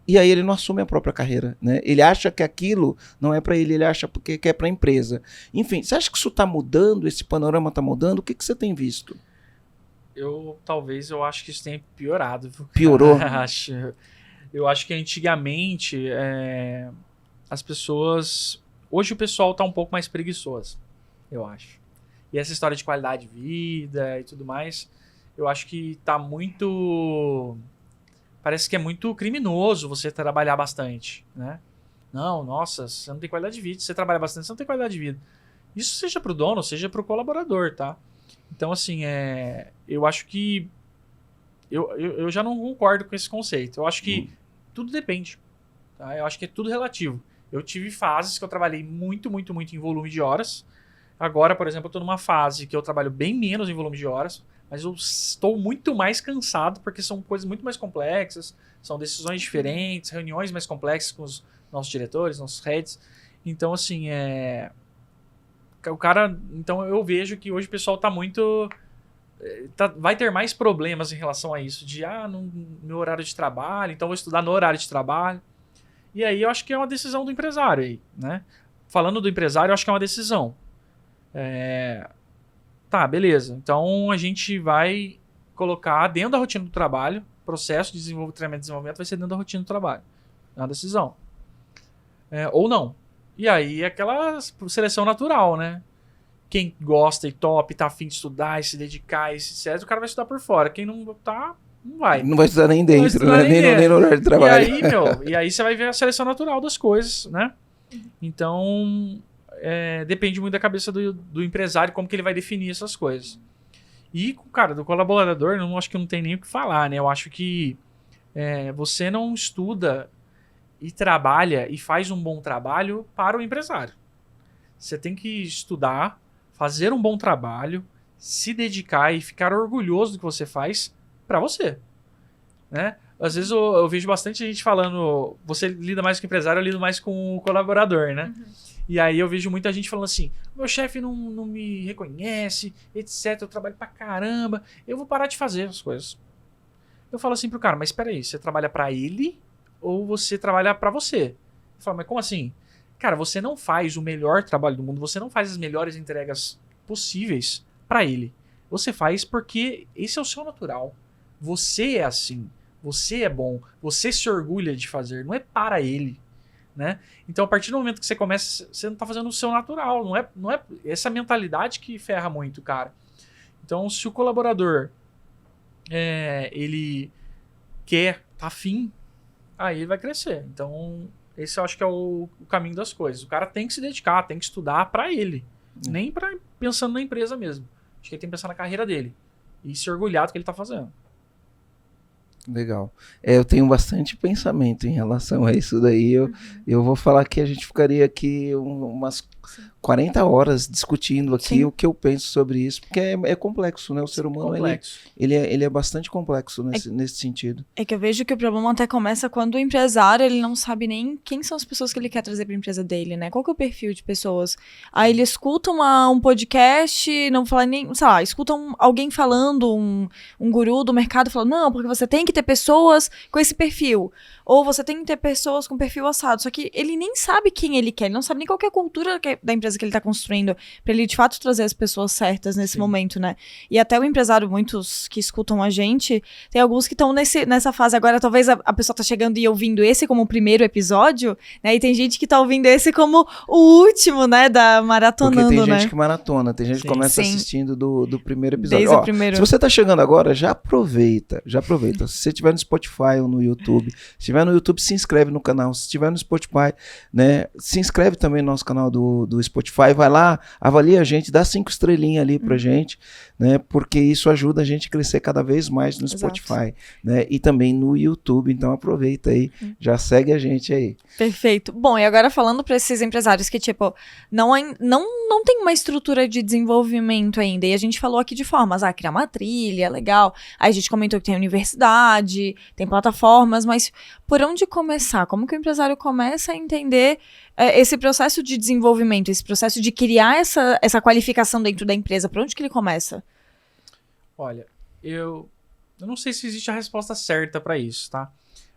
E aí ele não assume a própria carreira, né? Ele acha que aquilo não é para ele acha que é para a empresa. Enfim, você acha que isso está mudando, esse panorama está mudando? O que você tem visto? Eu acho que isso tem piorado. Piorou? Eu acho que antigamente as pessoas... Hoje o pessoal tá um pouco mais preguiçoso, eu acho. E essa história de qualidade de vida e tudo mais, eu acho que tá muito... Parece que é muito criminoso você trabalhar bastante, né? Não, nossa, você não tem qualidade de vida. Se você trabalha bastante, você não tem qualidade de vida. Isso seja pro dono, seja pro colaborador, tá? Então, assim, eu acho que... Eu já não concordo com esse conceito. Eu acho que tudo depende, tá? Eu acho que é tudo relativo. Eu tive fases que eu trabalhei muito, muito, muito em volume de horas. Agora, por exemplo, eu estou numa fase que eu trabalho bem menos em volume de horas, mas eu estou muito mais cansado porque são coisas muito mais complexas, são decisões diferentes, reuniões mais complexas com os nossos diretores, nossos heads. Então, assim, o cara... Então, eu vejo que hoje o pessoal está muito... vai ter mais problemas em relação a isso, de, no meu horário de trabalho, então vou estudar no horário de trabalho. E aí eu acho que é uma decisão do empresário aí, né? Falando do empresário, eu acho que é uma decisão. Tá, beleza. Então a gente vai colocar dentro da rotina do trabalho, processo de treinamento e desenvolvimento vai ser dentro da rotina do trabalho. É uma decisão. Ou não. E aí é aquela seleção natural, né? Quem gosta e top, tá afim de estudar e se dedicar, etc., o cara vai estudar por fora. Quem não tá... Não vai. Não vai estudar nem dentro, né? Nem no horário de trabalho. E aí você vai ver a seleção natural das coisas, né? Então, depende muito da cabeça do empresário, como que ele vai definir essas coisas. E, cara, do colaborador, não acho que não tem nem o que falar, né? Eu acho que você não estuda e trabalha e faz um bom trabalho para o empresário. Você tem que estudar, fazer um bom trabalho, se dedicar e ficar orgulhoso do que você faz para você, né? Às vezes eu vejo bastante gente falando, você lida mais com o empresário, eu lido mais com o colaborador, né? E aí eu vejo muita gente falando assim, meu chefe não me reconhece, etc, eu trabalho pra caramba, eu vou parar de fazer as coisas. Eu falo assim pro cara, mas espera aí, você trabalha pra ele ou você trabalha pra você? Eu falo, mas como assim? Cara, você não faz o melhor trabalho do mundo, você não faz as melhores entregas possíveis pra ele. Você faz porque esse é o seu natural. Você é assim, você é bom, você se orgulha de fazer, não é para ele, né? Então, a partir do momento que você começa, você não tá fazendo o seu natural, não é essa mentalidade que ferra muito, cara. Então, se o colaborador ele quer, tá afim, aí ele vai crescer. Então, esse eu acho que é o caminho das coisas. O cara tem que se dedicar, tem que estudar para ele, nem para pensando na empresa mesmo. Acho que ele tem que pensar na carreira dele e se orgulhar do que ele tá fazendo. Legal. Eu tenho bastante pensamento em relação a isso daí. Eu vou falar que a gente ficaria aqui umas 40 horas discutindo aqui o que eu penso sobre isso, porque é complexo, né? O ser humano, ele é bastante complexo nesse sentido. É que eu vejo que o problema até começa quando o empresário, ele não sabe nem quem são as pessoas que ele quer trazer para a empresa dele, né? Qual que é o perfil de pessoas? Aí ele escuta um podcast, não fala nem, sei lá, escuta alguém falando, um guru do mercado falando, não, porque você tem que ter pessoas com esse perfil, ou você tem que ter pessoas com perfil assado, só que ele nem sabe quem ele quer, ele não sabe nem qual que é a cultura da empresa que ele está construindo, para ele de fato trazer as pessoas certas nesse momento, né? E até o empresário, muitos que escutam a gente, tem alguns que estão nessa fase agora, talvez a pessoa tá chegando e ouvindo esse como o primeiro episódio, né? E tem gente que tá ouvindo esse como o último, né? Da maratonando, porque tem né? gente que maratona, tem gente que começa assistindo do primeiro episódio. Desde o primeiro. Se você tá chegando agora, já aproveita. Se você estiver no Spotify ou no YouTube, se estiver no YouTube, se inscreve no canal. Se estiver no Spotify, né? Se inscreve também no nosso canal do Spotify, vai lá, avalia a gente, dá 5 estrelinhas ali pra gente, né? Porque isso ajuda a gente a crescer cada vez mais no Spotify, né? E também no YouTube, então aproveita aí, já segue a gente aí. Perfeito. Bom, e agora falando para esses empresários que, tipo, não tem uma estrutura de desenvolvimento ainda, e a gente falou aqui de formas, criar uma trilha, legal, aí a gente comentou que tem universidade, tem plataformas, mas por onde começar? Como que o empresário começa a entender esse processo de desenvolvimento, esse processo de criar essa qualificação dentro da empresa? Por onde que ele começa? Olha, eu não sei se existe a resposta certa para isso, tá?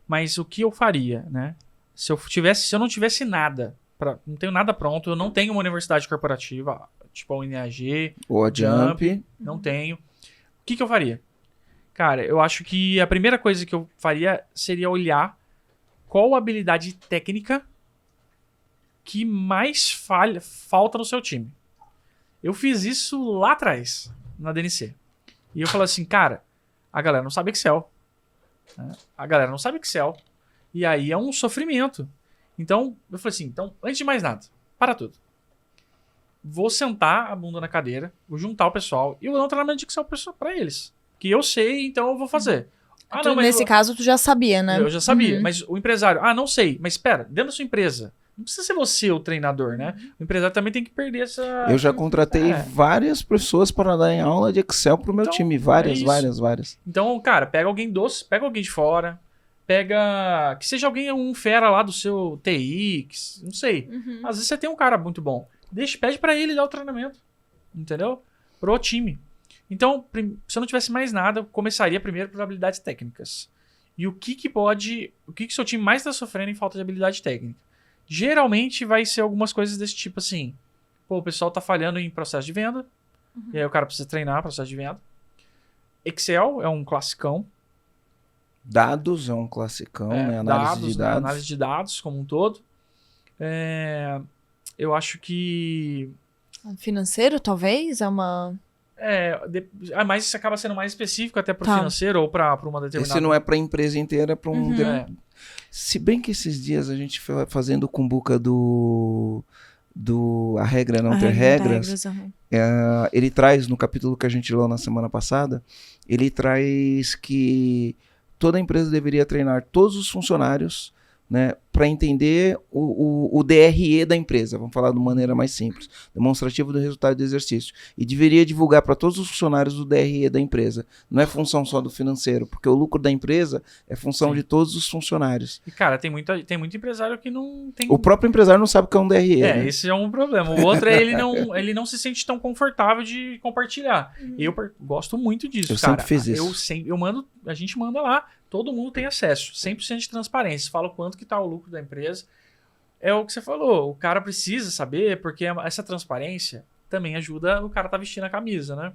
Mas o que eu faria, né? Se eu não tivesse nada, não tenho nada pronto, eu não tenho uma universidade corporativa, tipo a UNAG, ou a Jump, não tenho. O que eu faria? Cara, eu acho que a primeira coisa que eu faria seria olhar qual habilidade técnica que mais falta no seu time. Eu fiz isso lá atrás, na DNC. E eu falei assim, cara, a galera não sabe Excel. Né? A galera não sabe Excel. E aí é um sofrimento. Então, eu falei assim, antes de mais nada, para tudo. Vou sentar a bunda na cadeira, vou juntar o pessoal e vou dar um treinamento de Excel para eles. Que eu sei, então eu vou fazer. Nesse caso, tu já sabia, né? Eu já sabia, mas o empresário, não sei, mas espera, dentro da sua empresa, não precisa ser você o treinador, né? O empresário também tem que perder essa... Eu já contratei várias pessoas para dar em aula de Excel pro meu time, várias. Então, cara, pega alguém de fora, que seja alguém, um fera lá do seu TI, não sei. Às vezes você tem um cara muito bom. Pede para ele dar o treinamento, entendeu? Pro time. Então, se eu não tivesse mais nada, eu começaria primeiro por habilidades técnicas. E o que seu time mais está sofrendo em falta de habilidade técnica? Geralmente vai ser algumas coisas desse tipo assim. O pessoal tá falhando em processo de venda. E aí o cara precisa treinar processo de venda. Excel é um classicão. Dados é um classicão, né? Análise de dados. Análise de dados como um todo. Eu acho que... Financeiro, talvez? É uma... mas isso acaba sendo mais específico até para o financeiro ou para uma determinada... Esse não é para a empresa inteira, é para um... Se bem que esses dias a gente foi fazendo o cumbuca do A Regra Não Ter Regras, ele traz, no capítulo que a gente leu na semana passada, ele traz que toda empresa deveria treinar todos os funcionários, né, para entender o DRE da empresa, vamos falar de uma maneira mais simples, demonstrativo do resultado do exercício, e deveria divulgar para todos os funcionários o DRE da empresa. Não é função só do financeiro, porque o lucro da empresa é função de todos os funcionários. E, cara, tem muito empresário que não tem... O próprio empresário não sabe o que é um DRE. Né? Esse é um problema. O outro é ele não se sente tão confortável de compartilhar. Eu gosto muito disso, eu cara. Sempre fiz isso. A gente manda lá, todo mundo tem acesso, 100% de transparência. Fala o quanto que tá o lucro da empresa. É o que você falou, o cara precisa saber, porque essa transparência também ajuda o cara a tá vestindo a camisa, né?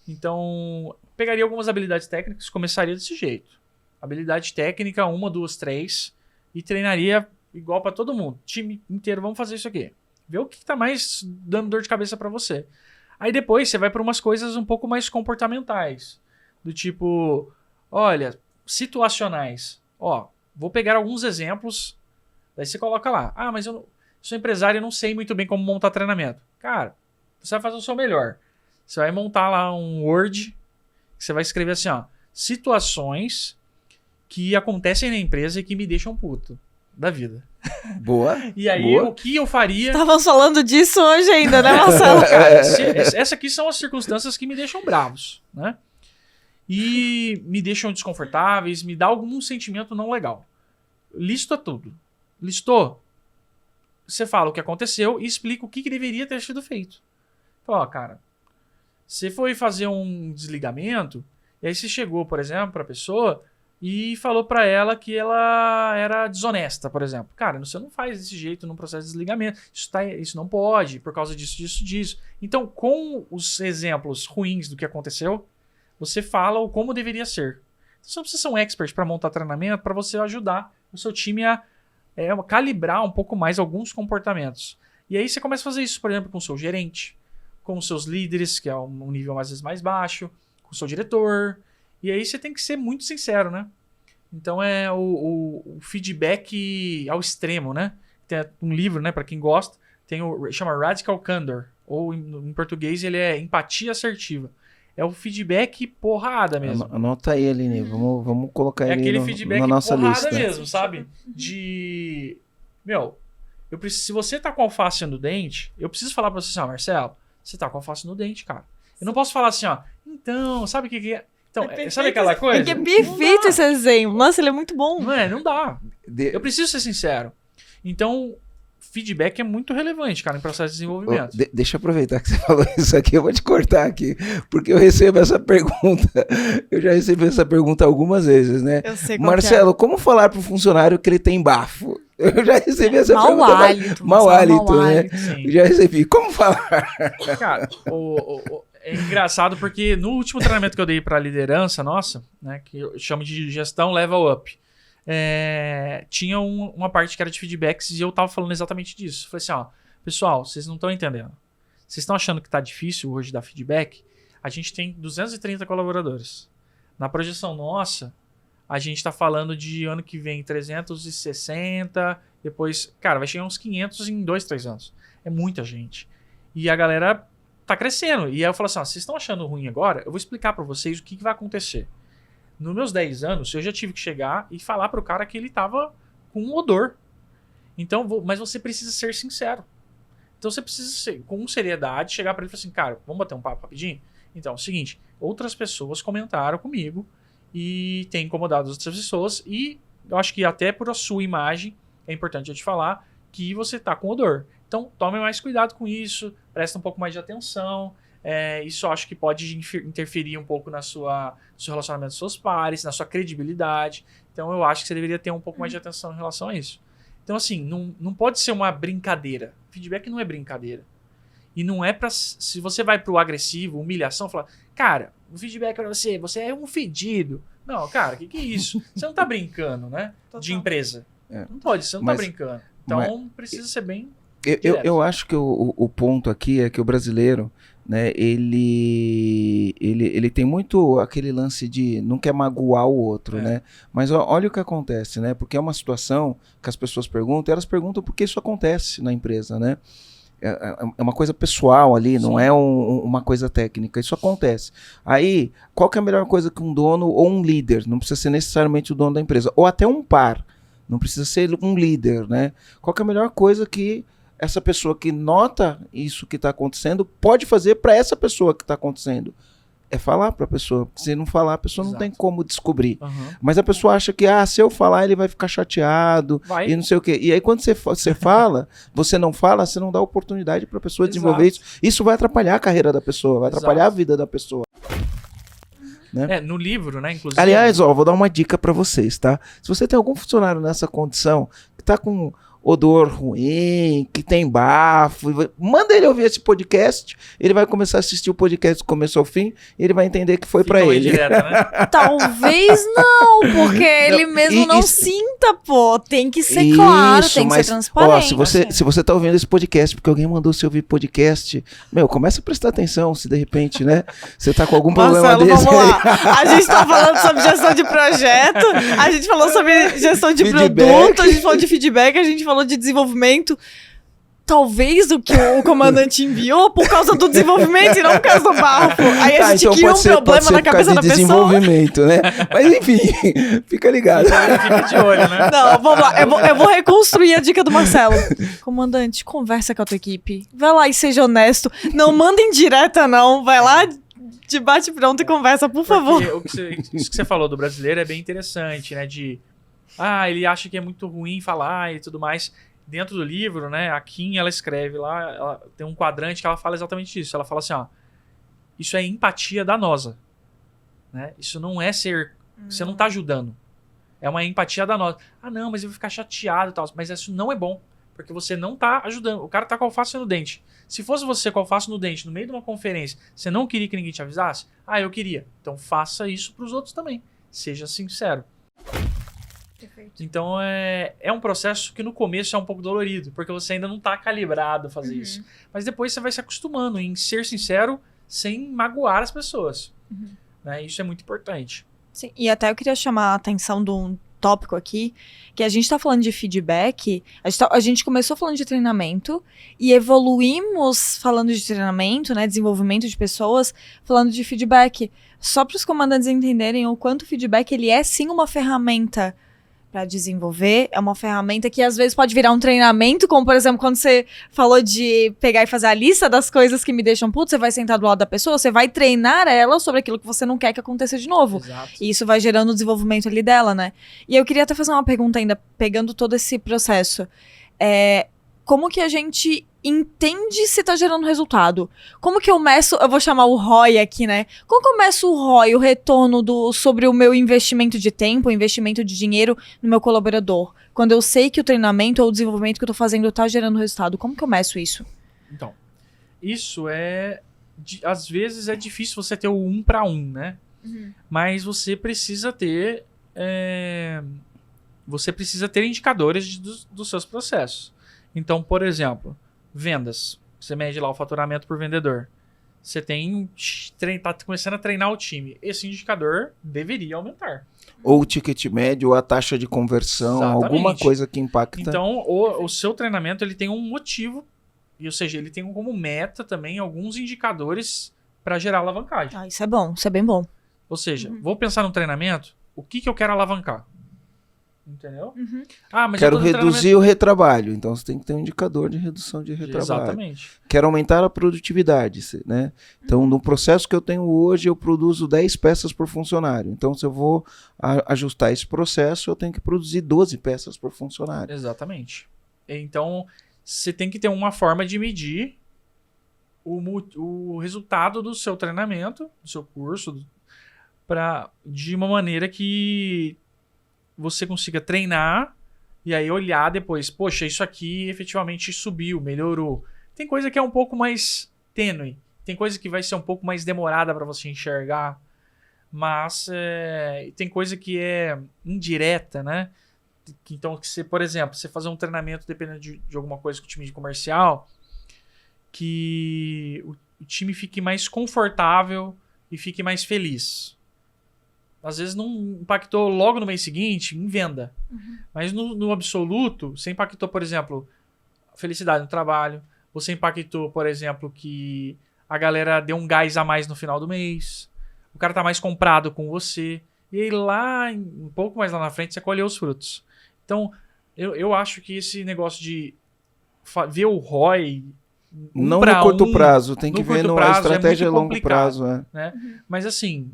Então, pegaria algumas habilidades técnicas, começaria desse jeito. Habilidade técnica, 1, 2, 3, e treinaria igual para todo mundo. Time inteiro, vamos fazer isso aqui. Vê o que tá mais dando dor de cabeça para você. Aí depois você vai para umas coisas um pouco mais comportamentais. Do tipo, olha, situacionais. Ó, vou pegar alguns exemplos, daí você coloca lá. Ah, mas eu sou empresário e não sei muito bem como montar treinamento. Cara, você vai fazer o seu melhor. Você vai montar lá um Word, que você vai escrever assim, ó, situações que acontecem na empresa e que me deixam puto da vida. Boa. E aí, boa. o que eu faria... Estávamos falando disso hoje ainda, né, Marcelo? Cara, essas aqui são as circunstâncias que me deixam bravos, né? E me deixam desconfortáveis, me dá algum sentimento não legal. Lista tudo. Listou? Você fala o que aconteceu e explica o que deveria ter sido feito. Fala, ó, cara, você foi fazer um desligamento, e aí você chegou, por exemplo, para a pessoa e falou para ela que ela era desonesta, por exemplo. Cara, você não faz desse jeito num processo de desligamento. Isso não pode, por causa disso. Então, com os exemplos ruins do que aconteceu, você fala o como deveria ser. Você não precisa ser um expert para montar treinamento, para você ajudar o seu time a calibrar um pouco mais alguns comportamentos. E aí você começa a fazer isso, por exemplo, com o seu gerente, com os seus líderes, que é um nível às vezes mais baixo, com o seu diretor. E aí você tem que ser muito sincero, né? Então é o feedback ao extremo, né? Tem um livro, né, para quem gosta, chama Radical Candor, ou em português ele é empatia assertiva. É o feedback porrada mesmo. Anota aí, Aline. Vamos colocar ele aquele feedback na nossa porrada lista. mesmo, sabe? De... se você tá com alface no dente, eu preciso falar pra você assim, Marcelo, você tá com alface no dente, cara. Eu não posso falar assim, ó, então, sabe o que é? Então, sabe aquela coisa? É que é perfeito esse exemplo. Nossa, ele é muito bom. Não dá. Eu preciso ser sincero. Então, feedback é muito relevante, cara, em processo de desenvolvimento. Deixa eu aproveitar que você falou isso aqui, eu vou te cortar aqui, porque eu recebo essa pergunta. Eu já recebi essa pergunta algumas vezes, né? Eu sei qual Marcelo, como falar pro funcionário que ele tem bafo? Eu já recebi essa pergunta. Mau hálito, né? Sim. Já recebi. Como falar? Cara, é engraçado porque no último treinamento que eu dei pra liderança nossa, né, que eu chamo de gestão level up, tinha uma parte que era de feedbacks e eu tava falando exatamente disso. Falei assim, ó, pessoal, vocês não estão entendendo. Vocês estão achando que tá difícil hoje dar feedback? A gente tem 230 colaboradores. Na projeção nossa, a gente tá falando de ano que vem 360, depois, cara, vai chegar uns 500 em 2, 3 anos. É muita gente. E a galera tá crescendo. E aí eu falo assim, ó, vocês estão achando ruim agora? Eu vou explicar pra vocês o que vai acontecer. Nos meus 10 anos, eu já tive que chegar e falar pro cara que ele tava com um odor. Então, mas você precisa ser sincero. Então você precisa, com seriedade, chegar pra ele e falar assim, cara, vamos bater um papo rapidinho? Então, é o seguinte, outras pessoas comentaram comigo e tem incomodado as outras pessoas e eu acho que até por a sua imagem, é importante eu te falar que você tá com odor. Então, tome mais cuidado com isso, presta um pouco mais de atenção. Isso eu acho que pode interferir um pouco no seu relacionamento com seus pares, na sua credibilidade. Então, eu acho que você deveria ter um pouco mais de atenção em relação a isso. Então, assim, não pode ser uma brincadeira. Feedback não é brincadeira. E não é pra... Se você vai pro agressivo, humilhação, falar, cara, o feedback pra você é um fedido. Não, cara, que é isso? Você não tá brincando, né? De empresa. Não pode, você não tá brincando. Então, precisa ser bem... Eu acho que o ponto aqui é que o brasileiro, né, ele tem muito aquele lance de não quer magoar o outro, né? Mas olha o que acontece, né? Porque é uma situação que as pessoas perguntam, e elas perguntam por que isso acontece na empresa, né? É uma coisa pessoal ali, não é uma coisa técnica. Isso acontece. Aí, qual que é a melhor coisa que um dono ou um líder, não precisa ser necessariamente o dono da empresa, ou até um par, Não precisa ser um líder, né? Qual que é a melhor coisa que essa pessoa que nota isso que está acontecendo pode fazer para essa pessoa que está acontecendo? É falar para a pessoa. Se não falar, a pessoa não tem como descobrir. Mas a pessoa acha que, se eu falar, ele vai ficar chateado e não sei o quê. E aí, quando você fala, você não fala, você não dá oportunidade para a pessoa desenvolver isso. Isso vai atrapalhar a carreira da pessoa, vai atrapalhar a vida da pessoa. Né? No livro, né, inclusive. Aliás, vou dar uma dica para vocês, tá? Se você tem algum funcionário nessa condição, que tá com odor ruim, que tem bafo, manda ele ouvir esse podcast, ele vai começar a assistir o podcast do começo ao fim, e ele vai entender que foi para ele. Direto, né? Talvez não, porque ele mesmo não sinta, pô. Tem que ser claro, tem que ser transparente. Se você tá ouvindo esse podcast porque alguém mandou você ouvir podcast, começa a prestar atenção se de repente, né, você tá com algum problema desse. Vamos lá. A gente tá falando sobre gestão de projeto, a gente falou sobre gestão de produto, a gente falou de feedback, a gente falou de desenvolvimento. Talvez o que o comandante enviou por causa do desenvolvimento e não por causa do bafo. Aí a gente cria um problema na cabeça da pessoa. Desenvolvimento, né? Mas enfim, fica ligado. Fica de olho, né? Não, vamos lá. Eu vou reconstruir a dica do Marcelo. Comandante, conversa com a tua equipe. Vai lá e seja honesto. Não manda em direta, não. Vai lá, de bate pronto e conversa, por favor. Isso que você falou do brasileiro é bem interessante, né? Ele acha que é muito ruim falar e tudo mais. Dentro do livro, né, a Kim, ela escreve lá, ela tem um quadrante que ela fala exatamente isso. Ela fala assim, isso é empatia danosa. Né? Isso não é ser... Você não tá ajudando. É uma empatia danosa. Não, mas eu vou ficar chateado e tal. Mas isso não é bom, porque você não tá ajudando. O cara tá com alface no dente. Se fosse você com alface no dente, no meio de uma conferência, você não queria que ninguém te avisasse? Eu queria. Então faça isso pros outros também. Seja sincero. Perfeito. Então é um processo que no começo é um pouco dolorido, porque você ainda não está calibrado a fazer isso. Mas depois você vai se acostumando em ser sincero sem magoar as pessoas. Né? Isso é muito importante. Sim, e até eu queria chamar a atenção de um tópico aqui, que a gente está falando de feedback, a gente começou falando de treinamento e evoluímos falando de treinamento, né, desenvolvimento de pessoas, falando de feedback. Só para os comandantes entenderem o quanto o feedback ele é sim uma ferramenta para desenvolver, é uma ferramenta que às vezes pode virar um treinamento, como por exemplo, quando você falou de pegar e fazer a lista das coisas que me deixam puto, você vai sentar do lado da pessoa, você vai treinar ela sobre aquilo que você não quer que aconteça de novo. Exato. E isso vai gerando o desenvolvimento ali dela, né? E eu queria até fazer uma pergunta ainda, pegando todo esse processo. Como que a gente entende se tá gerando resultado? Como que eu meço, eu vou chamar o ROI aqui, né? Como que eu meço o ROI, o retorno sobre o meu investimento de tempo, o investimento de dinheiro no meu colaborador? Quando eu sei que o treinamento ou o desenvolvimento que eu tô fazendo tá gerando resultado, como que eu meço isso? Então, isso às vezes é difícil você ter o 1 para 1, né? Mas você precisa ter indicadores dos seus processos. Então, por exemplo, vendas. Você mede lá o faturamento por vendedor. Você tá começando a treinar o time. Esse indicador deveria aumentar. Ou o ticket médio, ou a taxa de conversão, alguma coisa que impacta. Então, o seu treinamento ele tem um motivo, ou seja, ele tem como meta também alguns indicadores para gerar alavancagem. Isso é bom, isso é bem bom. Ou seja, vou pensar no treinamento, o que eu quero alavancar? Entendeu? Mas quero reduzir o retrabalho. Então você tem que ter um indicador de redução de retrabalho. Exatamente. Quero aumentar a produtividade, né? Então, no processo que eu tenho hoje, eu produzo 10 peças por funcionário. Então, se eu vou ajustar esse processo, eu tenho que produzir 12 peças por funcionário. Exatamente. Então, você tem que ter uma forma de medir o resultado do seu treinamento, do seu curso, de uma maneira que você consiga treinar e aí olhar depois, poxa, isso aqui efetivamente subiu, melhorou. Tem coisa que é um pouco mais tênue, tem coisa que vai ser um pouco mais demorada para você enxergar, mas tem coisa que é indireta, né? Então, que você, por exemplo, você fazer um treinamento dependendo de alguma coisa com o time de comercial, que o time fique mais confortável e fique mais feliz. Às vezes não impactou logo no mês seguinte em venda. Mas no absoluto, você impactou, por exemplo, a felicidade no trabalho. Você impactou, por exemplo, que a galera deu um gás a mais no final do mês. O cara tá mais comprado com você. E aí um pouco mais lá na frente, você colheu os frutos. Então, eu acho que esse negócio de ver o ROI... Não no curto prazo, tem que ver a estratégia a longo complicado, prazo. Né? Mas assim,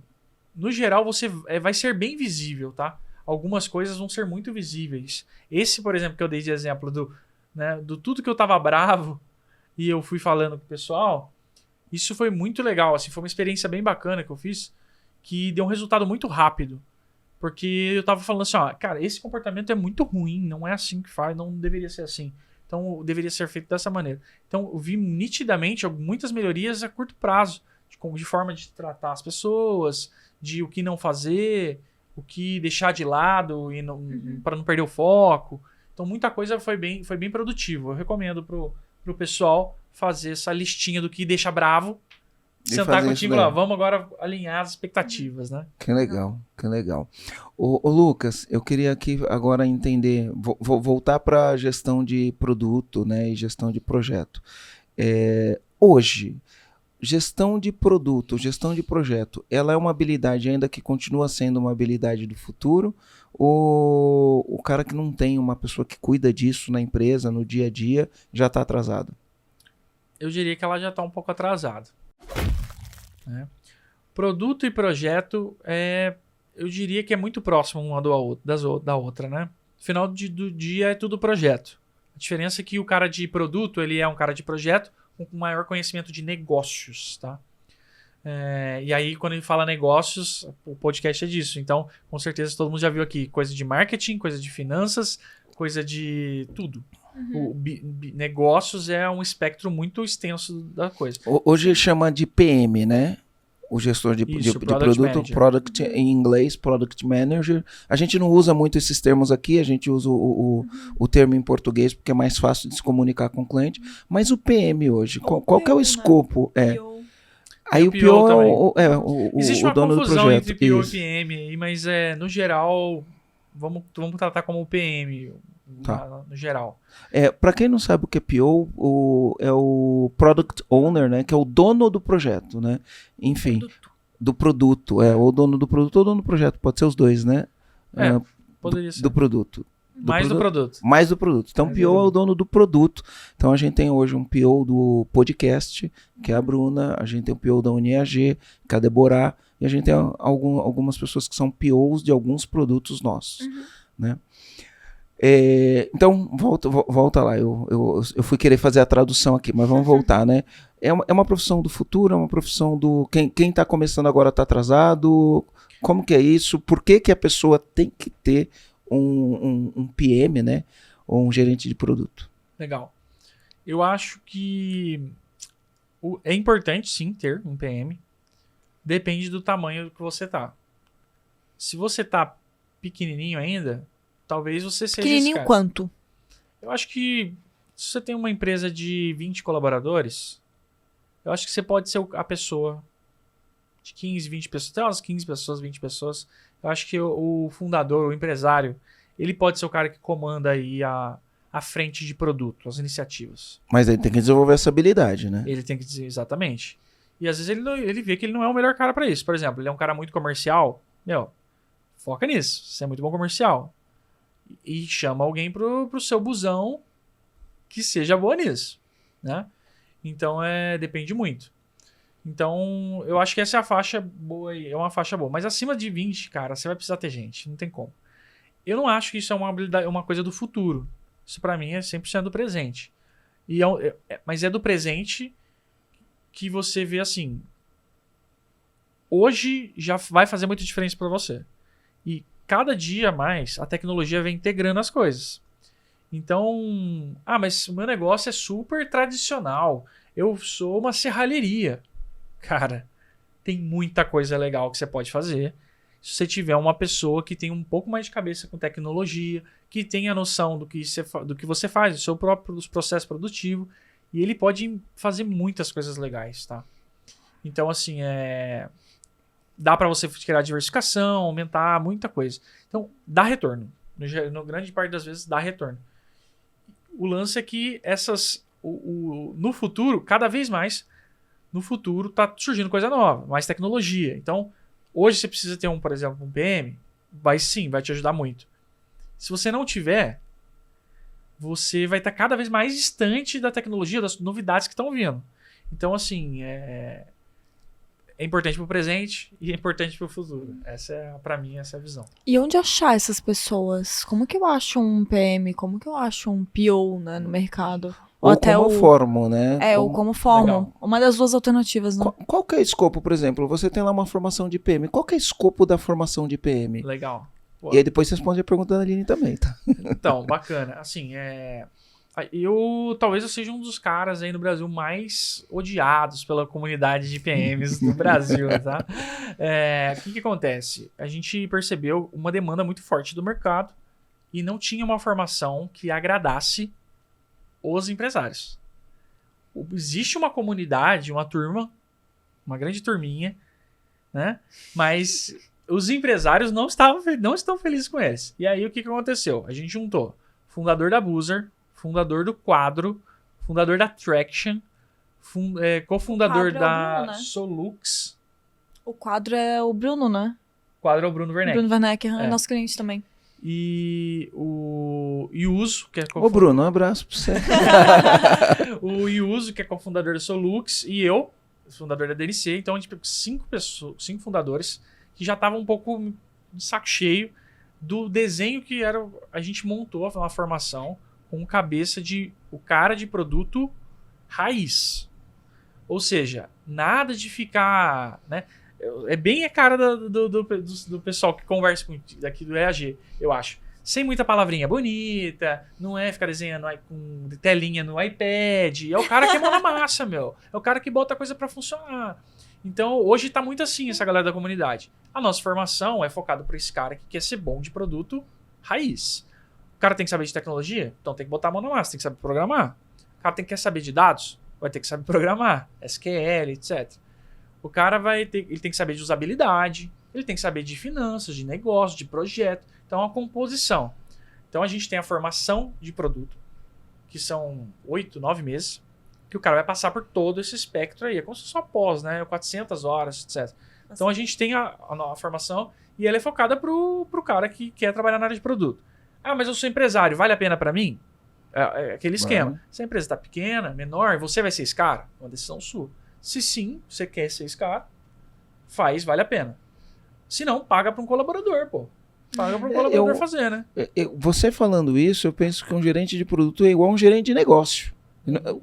no geral, você vai ser bem visível, tá? Algumas coisas vão ser muito visíveis. Esse, por exemplo, que eu dei de exemplo do tudo que eu tava bravo e eu fui falando com o pessoal, isso foi muito legal, assim, foi uma experiência bem bacana que eu fiz, que deu um resultado muito rápido. Porque eu tava falando assim, ó, cara, esse comportamento é muito ruim, não é assim que faz, não deveria ser assim. Então, deveria ser feito dessa maneira. Então, eu vi nitidamente muitas melhorias a curto prazo, de forma de tratar as pessoas, de o que não fazer, o que deixar de lado para não perder o foco. Então, muita coisa foi bem produtivo. Eu recomendo pro pessoal fazer essa listinha do que deixa bravo, sentar contigo lá, vamos agora alinhar as expectativas, né? Que legal, que legal. Ô Lucas, eu queria aqui agora entender, vou voltar para a gestão de produto, né, e gestão de projeto. Hoje, gestão de produto, gestão de projeto, ela é uma habilidade ainda que continua sendo uma habilidade do futuro? Ou o cara que não tem uma pessoa que cuida disso na empresa, no dia a dia, já está atrasado? Eu diria que ela já está um pouco atrasada. Né? Produto e projeto, eu diria que é muito próximo uma da outra, né? No final do dia é tudo projeto. A diferença é que o cara de produto, ele é um cara de projeto com maior conhecimento de negócios, tá? E aí, quando ele fala negócios, o podcast é disso. Então, com certeza, todo mundo já viu aqui coisa de marketing, coisa de finanças, coisa de tudo. Negócios é um espectro muito extenso da coisa. Hoje chama de PM, né? O gestor de produto, manager. Product em inglês, Product Manager. A gente não usa muito esses termos aqui, a gente usa o termo em português porque é mais fácil de se comunicar com o cliente. Mas o PM hoje, qual que é o escopo? Aí o PO é Existe o dono do projeto. Existe uma confusão entre PO e PM aí, mas no geral, vamos tratar como PM. Tá. No geral. Para quem não sabe o que é PO, é o Product Owner, né? Que é o dono do projeto, né? Enfim, do produto. Ou dono do produto ou dono do projeto. Pode ser os dois, né? Poderia ser. Do produto. Mais do produto. Mais do produto. Então, PO é o dono do produto. Então, a gente tem hoje um PO do podcast, que é a Bruna. A gente tem o PO da UniAG, que é a Deborah. E a gente tem algumas pessoas que são POs de alguns produtos nossos, né? Então, volta lá. Eu fui querer fazer a tradução aqui, mas vamos voltar, né? É uma profissão do futuro, é uma profissão do... Quem está começando agora está atrasado? Como que é isso? Por que a pessoa tem que ter um PM, né? Ou um gerente de produto? Legal. Eu acho que é importante, sim, ter um PM. Depende do tamanho que você tá. Se você tá pequenininho ainda... Talvez você seja pequenininho esse cara. Quanto? Eu acho que se você tem uma empresa de 20 colaboradores, eu acho que você pode ser a pessoa de 15, 20 pessoas, até umas 15 pessoas, 20 pessoas. Eu acho que o fundador, o empresário, ele pode ser o cara que comanda aí a frente de produto, as iniciativas. Mas ele tem que desenvolver essa habilidade, né? Ele tem que dizer exatamente. E às vezes ele vê que ele não é o melhor cara para isso. Por exemplo, ele é um cara muito comercial. Foca nisso. Você é muito bom comercial. E chama alguém pro seu busão que seja boa nisso, né? Então, depende muito. Então, eu acho que essa é a faixa boa, é uma faixa boa. Mas acima de 20, cara, você vai precisar ter gente, não tem como. Eu não acho que isso é uma habilidade, uma coisa do futuro. Isso pra mim é 100% do presente. Mas é do presente que você vê assim, hoje já vai fazer muita diferença pra você. E cada dia mais a tecnologia vem integrando as coisas. Então, mas o meu negócio é super tradicional. Eu sou uma serralheria. Cara, tem muita coisa legal que você pode fazer. Se você tiver uma pessoa que tem um pouco mais de cabeça com tecnologia, que tenha noção do que você faz, do seu próprio processo produtivo, e ele pode fazer muitas coisas legais, tá? Então, assim, dá para você criar diversificação, aumentar muita coisa. Então, dá retorno. No grande parte das vezes, dá retorno. O lance é que no futuro, cada vez mais, no futuro tá surgindo coisa nova, mais tecnologia. Então, hoje você precisa ter por exemplo, um PM, vai te ajudar muito. Se você não tiver, você vai estar cada vez mais distante da tecnologia, das novidades que estão vindo. Então, assim, é importante para o presente e é importante para o futuro. Para mim, essa é a visão. E onde achar essas pessoas? Como que eu acho um PM? Como que eu acho um PO, né, no mercado? Ou até como formo, né? Ou como formam. Legal. Uma das duas alternativas, né? Qual que é o escopo, por exemplo? Você tem lá uma formação de PM. Qual que é o escopo da formação de PM? Legal. E aí depois você responde a pergunta da Aline também, tá? Então, bacana. Assim, talvez eu seja um dos caras aí no Brasil mais odiados pela comunidade de PMs do Brasil, tá? O que acontece? A gente percebeu uma demanda muito forte do mercado e não tinha uma formação que agradasse os empresários. Existe uma comunidade, uma turma, uma grande turminha, né? Mas os empresários não estão felizes com eles. E aí o que aconteceu? A gente juntou fundador da Boozer, fundador do Quadro, fundador da Traction, cofundador da Bruno, né? Solux. O Quadro é o Bruno, né? O Quadro é o Bruno Werneck. Bruno Werneck é nosso cliente também. E o Yuso, que é Ô Bruno, um abraço pra você. O Yuso, que é cofundador da Solux, e eu, fundador da DNC. Então a gente pegou 5 fundadores que já estavam um pouco de saco cheio do desenho que a gente montou uma formação com cabeça de o cara de produto raiz. Ou seja, nada de ficar, né? É bem a cara do pessoal que conversa daqui do EAG, eu acho. Sem muita palavrinha bonita, não é ficar desenhando com telinha no iPad. É o cara que é mão na massa, meu. É o cara que bota a coisa pra funcionar. Então, hoje tá muito assim essa galera da comunidade. A nossa formação é focada pra esse cara que quer ser bom de produto raiz. O cara tem que saber de tecnologia? Então tem que botar a mão na massa, tem que saber programar. O cara quer saber de dados? Vai ter que saber programar. SQL, etc. O cara ele tem que saber de usabilidade, ele tem que saber de finanças, de negócio, de projeto. Então, é uma composição. Então, a gente tem a formação de produto, que são 8, 9 meses, que o cara vai passar por todo esse espectro aí. É como se fosse só pós, né? 400 horas, etc. Então, a gente tem a formação e ela é focada pro cara que quer trabalhar na área de produto. Ah, mas eu sou empresário, vale a pena para mim? É aquele esquema. Se a empresa está pequena, menor, você vai ser esse cara? É uma decisão sua. Se sim, você quer ser esse cara, vale a pena. Se não, paga para um colaborador, pô. Paga para um colaborador fazer, né? Você falando isso, eu penso que um gerente de produto é igual a um gerente de negócio.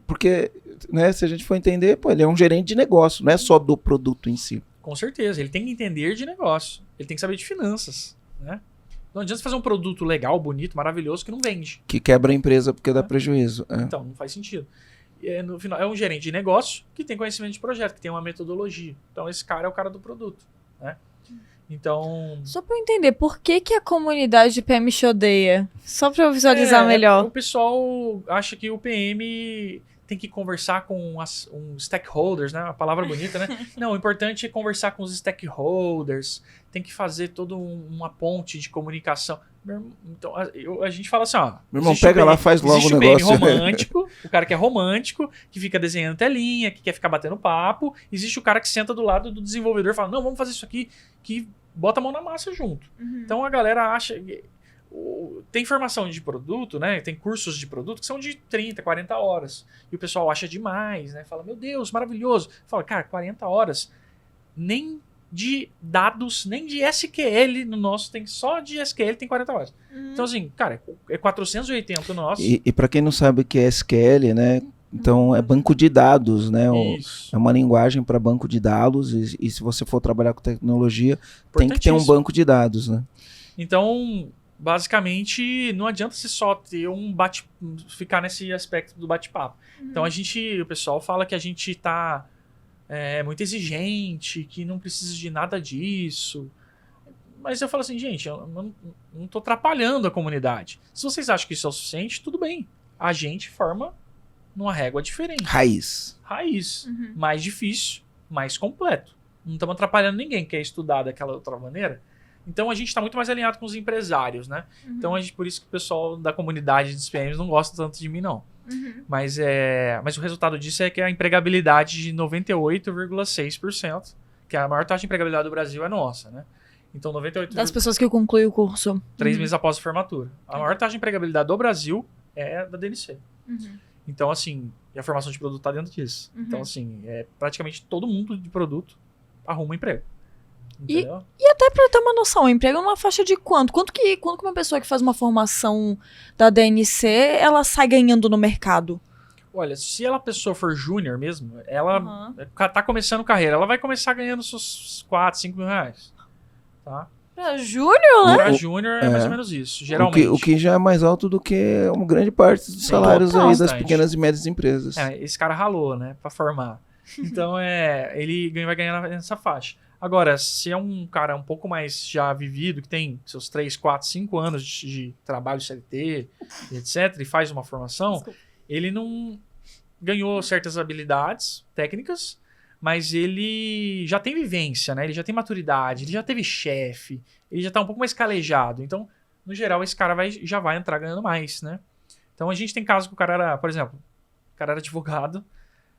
Porque, né, se a gente for entender, pô, ele é um gerente de negócio, não é só do produto em si. Com certeza, ele tem que entender de negócio. Ele tem que saber de finanças, né? Não adianta fazer um produto legal, bonito, maravilhoso, que não vende. Que quebra a empresa porque dá prejuízo. Então, não faz sentido. No final, é um gerente de negócio que tem conhecimento de projeto, que tem uma metodologia. Então, esse cara é o cara do produto, né? Então... Só pra eu entender, por que a comunidade de PM te odeia? Só pra eu visualizar melhor. O pessoal acha que o PM tem que conversar com os stakeholders, né? Uma palavra bonita, né? Não, o importante é conversar com os stakeholders, tem que fazer toda uma ponte de comunicação. Então, a gente fala assim, ó... Meu irmão, pega lá, faz logo o negócio. Existe o PM romântico, o cara que é romântico, que fica desenhando telinha, que quer ficar batendo papo. Existe o cara que senta do lado do desenvolvedor e fala, não, vamos fazer isso aqui, que bota a mão na massa junto. Uhum. Então, a galera acha... Tem formação de produto, né? Tem cursos de produto que são de 30, 40 horas. E o pessoal acha demais, né? Fala, meu Deus, maravilhoso. Fala, cara, 40 horas, nem de dados, nem de SQL no nosso, tem só de SQL tem 40 horas. Então, assim, cara, é 480 no nosso. E para quem não sabe o que é SQL, né? Então, é banco de dados, né? É uma linguagem para banco de dados. E se você for trabalhar com tecnologia, tem que ter um banco de dados, né? Então... Basicamente, não adianta você só ter ficar nesse aspecto do bate-papo. Então, o pessoal fala que a gente tá muito exigente, que não precisa de nada disso. Mas eu falo assim, gente, eu não tô atrapalhando a comunidade. Se vocês acham que isso é o suficiente, tudo bem. A gente forma numa régua diferente. Raiz. Mais difícil, mais completo. Não estamos atrapalhando ninguém que quer estudar daquela outra maneira. Então, a gente está muito mais alinhado com os empresários, né? Então, por isso que o pessoal da comunidade dos PMs não gosta tanto de mim, não. Mas o resultado disso é que a empregabilidade de 98,6%, que a maior taxa de empregabilidade do Brasil é nossa, né? Então, 98 Das pessoas que concluem o curso. 3 meses após a formatura. A maior taxa de empregabilidade do Brasil é da DNC. Então, assim, e a formação de produto tá dentro disso. Então, assim, praticamente todo mundo de produto arruma emprego. Entendeu? E até pra ter uma noção, o emprego é uma faixa de quanto? Quanto que uma pessoa que faz uma formação da DNC, ela sai ganhando no mercado? Olha, se a pessoa for júnior mesmo, ela tá começando carreira, ela vai começar ganhando seus 4, 5 mil reais. Tá? Pra júnior, né? Pra júnior é mais ou menos isso, geralmente. O que já é mais alto do que uma grande parte dos salários aí das bastante. pequenas e médias empresas. Esse cara ralou, né, pra formar. Então, ele vai ganhar nessa faixa. Agora, se é um cara um pouco mais já vivido, que tem seus 3, 4, 5 anos de trabalho CLT, etc., e faz uma formação, ele não ganhou certas habilidades técnicas, mas ele já tem vivência, né? Ele já tem maturidade, ele já teve chefe, ele já tá um pouco mais calejado. Então, no geral, esse cara já vai entrar ganhando mais, né? Então, a gente tem casos que o cara era, por exemplo, o cara era advogado,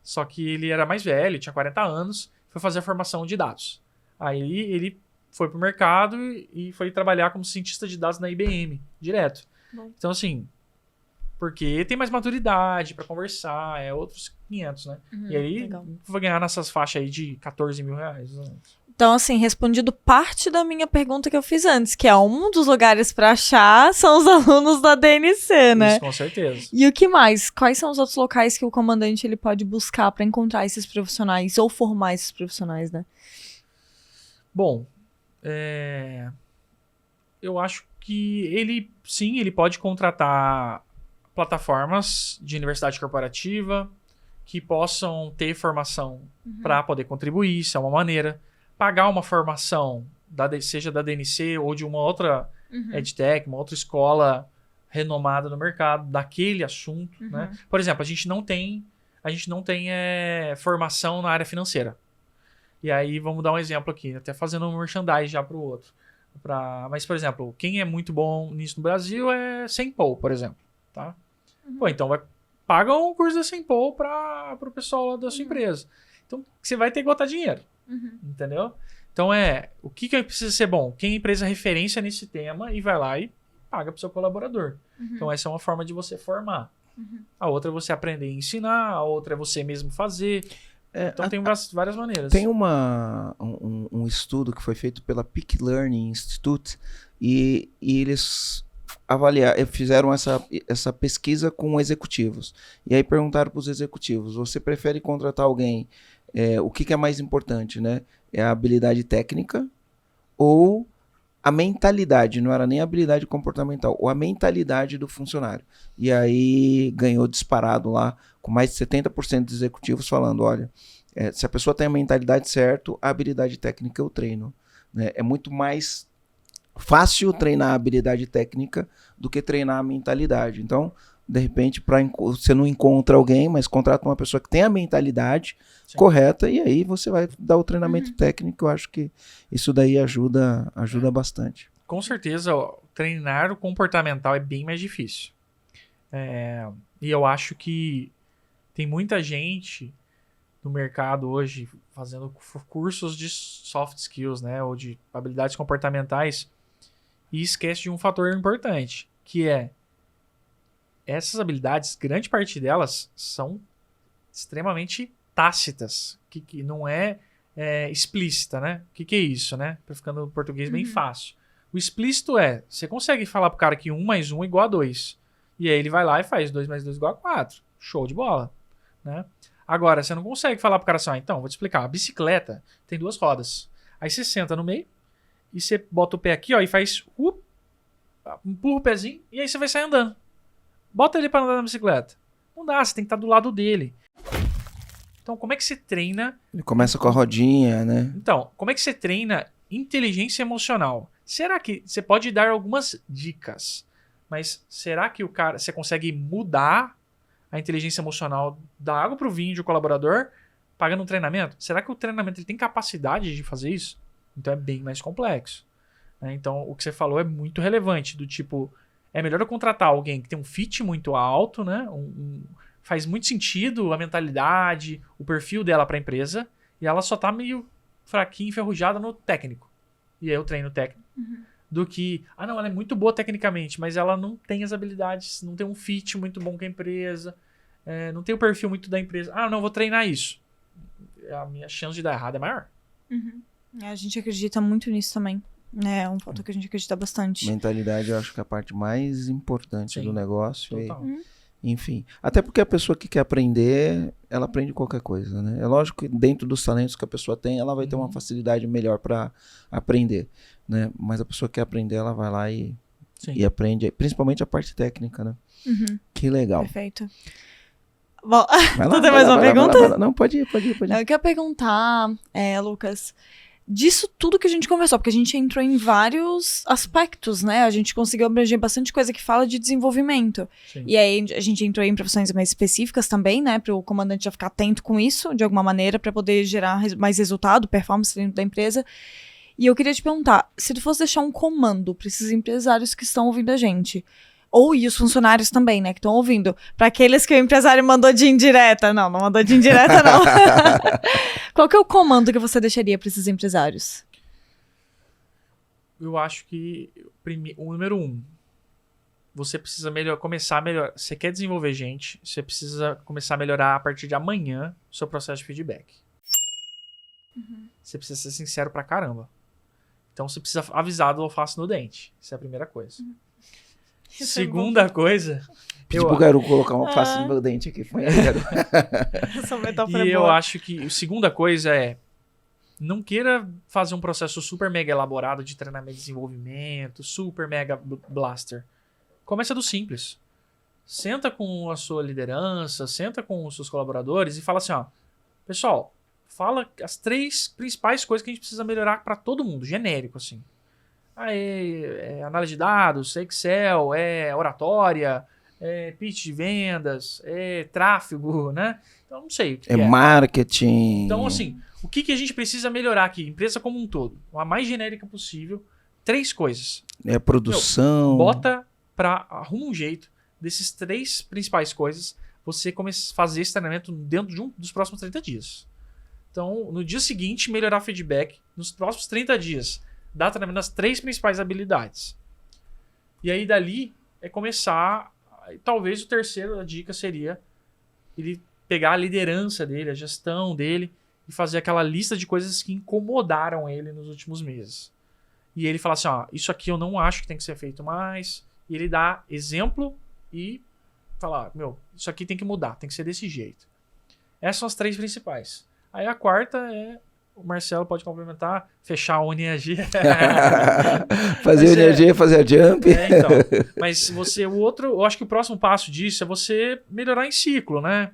só que ele era mais velho, tinha 40 anos, foi fazer a formação de dados. Aí ele foi pro mercado e foi trabalhar como cientista de dados na IBM, direto. Bom. Então, assim, porque tem mais maturidade pra conversar, outros 500, né? E aí legal. vai ganhar nessas faixas aí de 14 mil reais. Né? Então, assim, respondido parte da minha pergunta que eu fiz antes, que é um dos lugares pra achar são os alunos da DNC, né? Isso, com certeza. E o que mais? Quais são os outros locais que o comandante ele pode buscar pra encontrar esses profissionais ou formar esses profissionais, né? Bom, eu acho que ele pode contratar plataformas de universidade corporativa que possam ter formação para poder contribuir, isso é uma maneira. Pagar uma formação, seja da DNC ou de uma outra EdTech, uma outra escola renomada no mercado, daquele assunto. Né? Por exemplo, a gente não tem formação na área financeira. E aí, vamos dar um exemplo aqui, até fazendo um merchandise já para o outro. Mas, por exemplo, quem é muito bom nisso no Brasil é Sempol, por exemplo. Tá? Pô, então paga um curso da Sempol para o pessoal lá da sua empresa. Então, você vai ter que botar dinheiro. Entendeu? Então, o que precisa ser bom? Quem é empresa referência nesse tema e vai lá e paga para o seu colaborador. Então, essa é uma forma de você formar. A outra é você aprender e ensinar, a outra é você mesmo fazer. Então tem várias maneiras. Tem um estudo que foi feito pela Peak Learning Institute e eles fizeram essa pesquisa com executivos. E aí perguntaram para os executivos, você prefere contratar alguém, o que é mais importante, né? É a habilidade técnica ou a mentalidade, não era nem a habilidade comportamental, ou a mentalidade do funcionário. E aí ganhou disparado lá, com mais de 70% dos executivos falando, olha, se a pessoa tem a mentalidade certa, a habilidade técnica eu treino. Né? É muito mais fácil treinar a habilidade técnica do que treinar a mentalidade. Então, de repente, você não encontra alguém, mas contrata uma pessoa que tem a mentalidade correta e aí você vai dar o treinamento técnico. Eu acho que isso daí ajuda bastante. Com certeza, treinar o comportamental é bem mais difícil. E eu acho que tem muita gente no mercado hoje fazendo cursos de soft skills, né, ou de habilidades comportamentais e esquece de um fator importante, que essas habilidades, grande parte delas são extremamente tácitas, que não é explícita, né? O que é isso, né? Pra ficar no português bem fácil. O explícito você consegue falar pro cara que 1 mais 1 é igual a 2. E aí ele vai lá e faz 2 mais 2 igual a 4. Show de bola, né? Agora, você não consegue falar pro cara assim, então, vou te explicar. A bicicleta tem 2 rodas. Aí você senta no meio e você bota o pé aqui, ó, e faz empurra o pezinho e aí você vai sair andando. Bota ele para andar na bicicleta. Não dá, você tem que estar do lado dele. Então, como é que você treina... Ele começa com a rodinha, né? Então, como é que você treina inteligência emocional? Será que... Você pode dar algumas dicas, mas será que você consegue mudar a inteligência emocional da água pro vinho de um colaborador pagando um treinamento? Será que o treinamento ele tem capacidade de fazer isso? Então, é bem mais complexo. Né? Então, o que você falou é muito relevante, do tipo... É melhor eu contratar alguém que tem um fit muito alto, né? Faz muito sentido a mentalidade, o perfil dela para a empresa, e ela só tá meio fraquinha, enferrujada no técnico. e aí eu treino técnico, do que, não, ela é muito boa tecnicamente, mas ela não tem as habilidades, não tem um fit muito bom com a empresa, não tem o perfil muito da empresa. Não, vou treinar isso. A minha chance de dar errado é maior. A gente acredita muito nisso também. É um ponto que a gente acredita bastante. Mentalidade, eu acho que é a parte mais importante do negócio. Total. Enfim, até porque a pessoa que quer aprender, ela aprende qualquer coisa, né? É lógico que dentro dos talentos que a pessoa tem, ela vai ter uma facilidade melhor para aprender, né? Mas a pessoa que quer aprender, ela vai lá e aprende, principalmente a parte técnica, né? Que legal. Perfeito. Bom, tu tem mais uma pergunta? Não, pode ir. Eu quero perguntar, Lucas, disso tudo que a gente conversou, porque a gente entrou em vários aspectos, né? A gente conseguiu abranger bastante coisa que fala de desenvolvimento. Sim. E aí a gente entrou em profissões mais específicas também, né? Para o comandante já ficar atento com isso, de alguma maneira, para poder gerar mais resultado, performance dentro da empresa. E eu queria te perguntar, se tu fosse deixar um comando para esses empresários que estão ouvindo a gente, ou e os funcionários também, né, que estão ouvindo, para aqueles que o empresário mandou de indireta. Não mandou de indireta, não. Qual que é o comando que você deixaria para esses empresários? Eu acho que o número 1, você precisa começar a melhorar. Você quer desenvolver gente, você precisa começar a melhorar a partir de amanhã o seu processo de feedback. Você precisa ser sincero pra caramba. Então você precisa avisar do alface no dente. Essa é a primeira coisa. Segunda coisa... Pedi pro Garu colocar uma face no meu dente aqui. Essa metáfora e é eu boa. acho que a segunda coisa é... Não queira fazer um processo super mega elaborado de treinamento e desenvolvimento, super mega blaster. Começa do simples. Senta com a sua liderança, senta com os seus colaboradores e fala assim, pessoal, fala as 3 principais coisas que a gente precisa melhorar para todo mundo, genérico assim. Análise de dados, Excel, oratória, pitch de vendas, tráfego, né? Então, não sei o que é. Marketing. Então, assim, o que a gente precisa melhorar aqui? Empresa como um todo. A mais genérica possível. 3 coisas. Produção. Arruma um jeito desses 3 principais coisas, você começa a fazer esse treinamento dentro de dos próximos 30 dias. Então, no dia seguinte, melhorar feedback. Nos próximos 30 dias, dar treinamento nas 3 principais habilidades. E aí, dali, começar... Talvez a dica seria ele pegar a liderança dele, a gestão dele, e fazer aquela lista de coisas que incomodaram ele nos últimos meses. E ele fala assim, isso aqui eu não acho que tem que ser feito mais. E ele dá exemplo e fala, isso aqui tem que mudar, tem que ser desse jeito. Essas são as 3 principais. Aí a quarta o Marcelo pode complementar, fechar a UniAG. Fazer a UniAG, fazer a Jump. Então. Mas eu acho que o próximo passo disso é você melhorar em ciclo, né?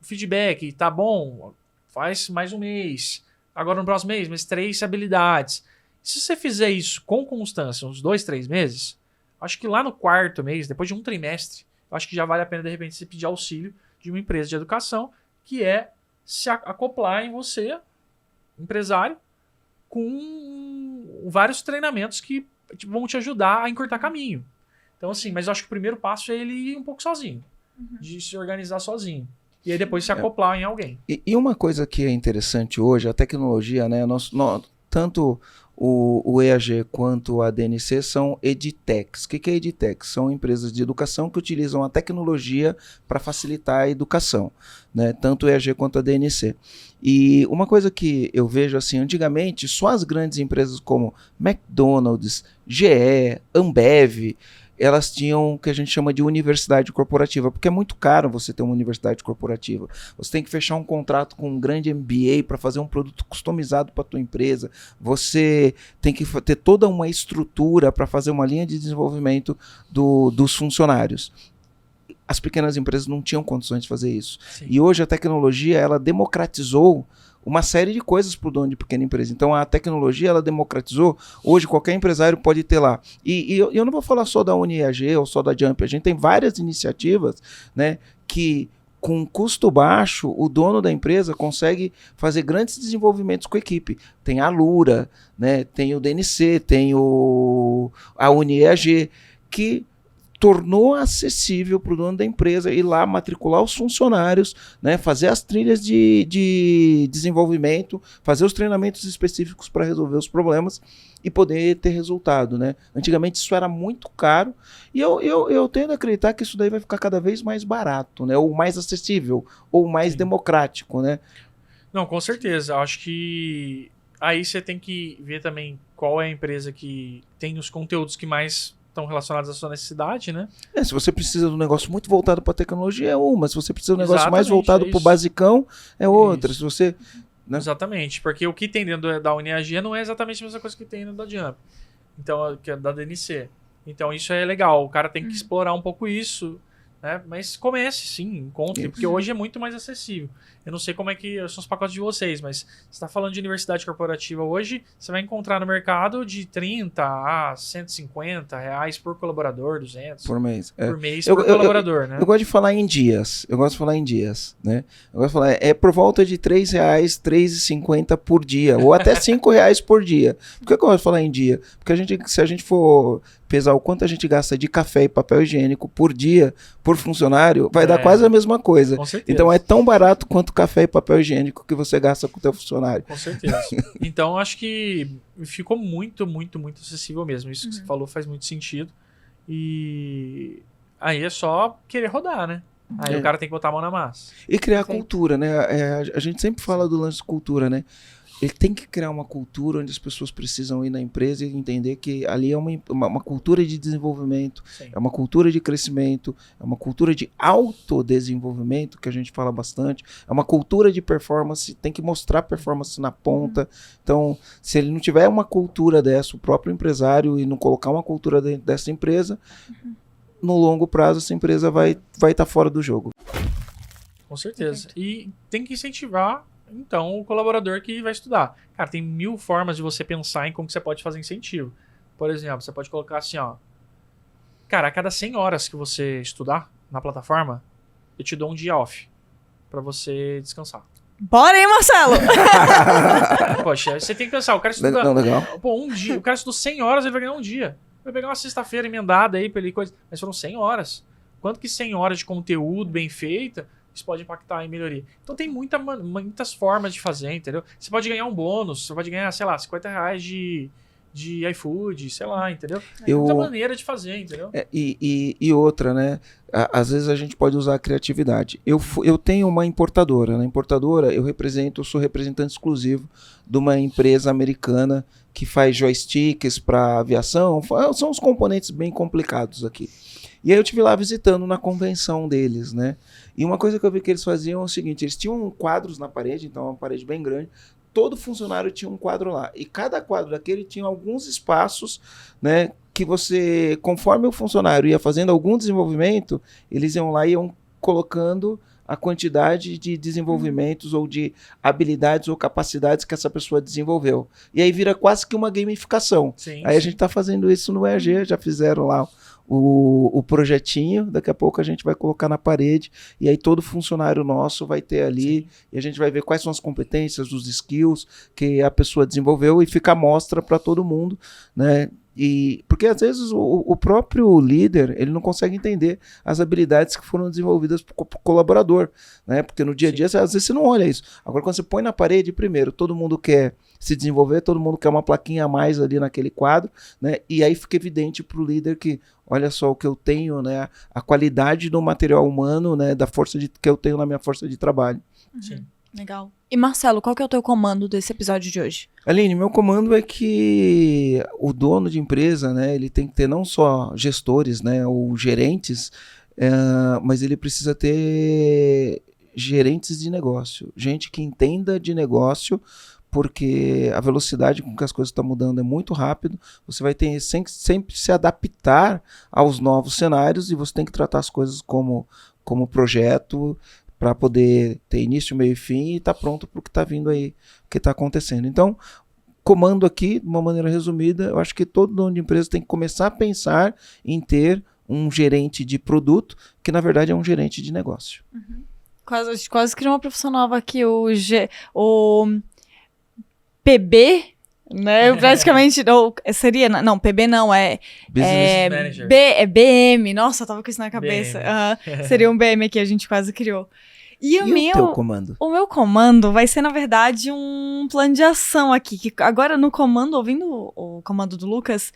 Feedback, tá bom, faz mais um mês. Agora no próximo mês, mais 3 habilidades. Se você fizer isso com constância, uns 2, 3 meses, acho que lá no 4º mês, depois de um trimestre, acho que já vale a pena, de repente, você pedir auxílio de uma empresa de educação, que é se acoplar em você, empresário, com vários treinamentos que vão te ajudar a encurtar caminho. Então, assim, mas eu acho que o primeiro passo é ele ir um pouco sozinho, de se organizar sozinho. E aí depois se acoplar em alguém. E uma coisa que é interessante hoje, a tecnologia, né? Tanto o EAG quanto a DNC são edtechs. O que é edtech? São empresas de educação que utilizam a tecnologia para facilitar a educação, né? Tanto o EAG quanto a DNC. E uma coisa que eu vejo assim, antigamente, só as grandes empresas como McDonald's, GE, Ambev, elas tinham o que a gente chama de universidade corporativa, porque é muito caro você ter uma universidade corporativa. Você tem que fechar um contrato com um grande MBA para fazer um produto customizado para a tua empresa. Você tem que ter toda uma estrutura para fazer uma linha de desenvolvimento dos funcionários. As pequenas empresas não tinham condições de fazer isso. Sim. E hoje a tecnologia, ela democratizou uma série de coisas para o dono de pequena empresa. Então a tecnologia, ela democratizou. Hoje qualquer empresário pode ter lá. E eu não vou falar só da UniAG ou só da Jump. A gente tem várias iniciativas, né, que com custo baixo o dono da empresa consegue fazer grandes desenvolvimentos com a equipe. Tem a Lura, né, tem o DNC, tem a UniAG, que tornou acessível para o dono da empresa ir lá matricular os funcionários, né, fazer as trilhas de desenvolvimento, fazer os treinamentos específicos para resolver os problemas e poder ter resultado, né? Antigamente isso era muito caro e eu tendo a acreditar que isso daí vai ficar cada vez mais barato, né? Ou mais acessível, ou mais democrático, né? Não, com certeza. Eu acho que aí você tem que ver também qual é a empresa que tem os conteúdos que mais estão relacionados à sua necessidade, né? Se você precisa de um negócio muito voltado para tecnologia, é uma. Se você precisa de um negócio mais Exatamente, voltado para o basicão, é outra. Isso. Se você... né? Exatamente, porque o que tem dentro da UniAG não é exatamente a mesma coisa que tem dentro da Jump, então, que é da DNC. Então isso é legal, o cara tem que explorar um pouco isso, né? Mas comece sim, encontre, porque hoje é muito mais acessível. Eu não sei como é que são os pacotes de vocês, mas você está falando de universidade corporativa hoje, você vai encontrar no mercado de 30 a 150 reais por colaborador, 200 por mês. por mês por colaborador, né? Eu gosto de falar em dias. Eu gosto de falar em dias, né? Eu gosto de falar, por volta de R$3, R$3,50 por dia, ou até R$5 por dia. Por que eu gosto de falar em dia? Porque se a gente for pesar o quanto a gente gasta de café e papel higiênico por dia, por funcionário, vai dar quase a mesma coisa. Com certeza. Então é tão barato quanto café e papel higiênico que você gasta com o teu funcionário. Com certeza. Então acho que ficou muito, muito, muito acessível mesmo. Isso que você falou faz muito sentido. E aí é só querer rodar, né? Aí o cara tem que botar a mão na massa. E criar cultura, né? A gente sempre fala do lance de cultura, né? Ele tem que criar uma cultura onde as pessoas precisam ir na empresa e entender que ali é uma cultura de desenvolvimento, Sim. é uma cultura de crescimento, é uma cultura de autodesenvolvimento, que a gente fala bastante, é uma cultura de performance, tem que mostrar performance na ponta. Então, se ele não tiver uma cultura dessa, o próprio empresário, e não colocar uma cultura dentro dessa empresa, no longo prazo essa empresa vai estar fora do jogo. Com certeza. E tem que incentivar então o colaborador que vai estudar. Cara, tem 1000 formas de você pensar em como que você pode fazer incentivo. Por exemplo, você pode colocar assim, ó. Cara, a cada 100 horas que você estudar na plataforma, eu te dou um dia off pra você descansar. Bora, hein, Marcelo? Poxa, você tem que pensar, o cara estuda... Não, legal. Pô, um dia. O cara estudou 100 horas, ele vai ganhar um dia. Vai pegar uma sexta-feira emendada aí pra ele, coisa. Mas foram 100 horas. Quanto que 100 horas de conteúdo bem feita isso pode impactar em melhoria. Então tem muitas formas de fazer, entendeu? Você pode ganhar um bônus, você pode ganhar, sei lá, R$50 de iFood, sei lá, entendeu? Muita maneira de fazer, entendeu? E outra, né? Às vezes a gente pode usar a criatividade. Eu tenho uma importadora. Na importadora eu sou representante exclusivo de uma empresa americana que faz joysticks para aviação. São uns componentes bem complicados aqui. E aí eu estive lá visitando na convenção deles, né? E uma coisa que eu vi que eles faziam é o seguinte, eles tinham quadros na parede, então uma parede bem grande, todo funcionário tinha um quadro lá. E cada quadro daquele tinha alguns espaços, né? Que você, conforme o funcionário ia fazendo algum desenvolvimento, eles iam lá e iam colocando a quantidade de desenvolvimentos ou de habilidades ou capacidades que essa pessoa desenvolveu. E aí vira quase que uma gamificação. Sim, aí a gente está fazendo isso no EAG, já fizeram lá o projetinho, daqui a pouco a gente vai colocar na parede e aí todo funcionário nosso vai ter ali e a gente vai ver quais são as competências, os skills que a pessoa desenvolveu e fica à mostra para todo mundo, né? Porque às vezes o próprio líder ele não consegue entender as habilidades que foram desenvolvidas por colaborador, né? Porque no dia a dia às vezes você não olha isso. Agora quando você põe na parede, primeiro, todo mundo quer se desenvolver, todo mundo quer uma plaquinha a mais ali naquele quadro, né? E aí fica evidente para o líder que olha só o que eu tenho, né? A qualidade do material humano, né? Da força que eu tenho na minha força de trabalho. Sim. Legal. E Marcelo, qual que é o teu comando desse episódio de hoje? Aline, meu comando é que o dono de empresa, né, ele tem que ter não só gestores, né, ou gerentes, mas ele precisa ter gerentes de negócio, gente que entenda de negócio, porque a velocidade com que as coisas estão mudando é muito rápido, você vai ter sempre se adaptar aos novos cenários e você tem que tratar as coisas como projeto, para poder ter início, meio e fim e estar pronto para o que está vindo aí, o que está acontecendo. Então, comando aqui, de uma maneira resumida, eu acho que todo dono de empresa tem que começar a pensar em ter um gerente de produto, que na verdade é um gerente de negócio. Uhum. A gente quase criou uma profissão nova aqui, o PB Né? Eu praticamente, seria, não, PB não, Business Manager. BM, nossa, eu tava com isso na cabeça. BM. Aham, seria um BM que a gente quase criou. E o E o teu comando? O meu comando vai ser, na verdade, um plano de ação aqui. Que agora, no comando, ouvindo o comando do Lucas,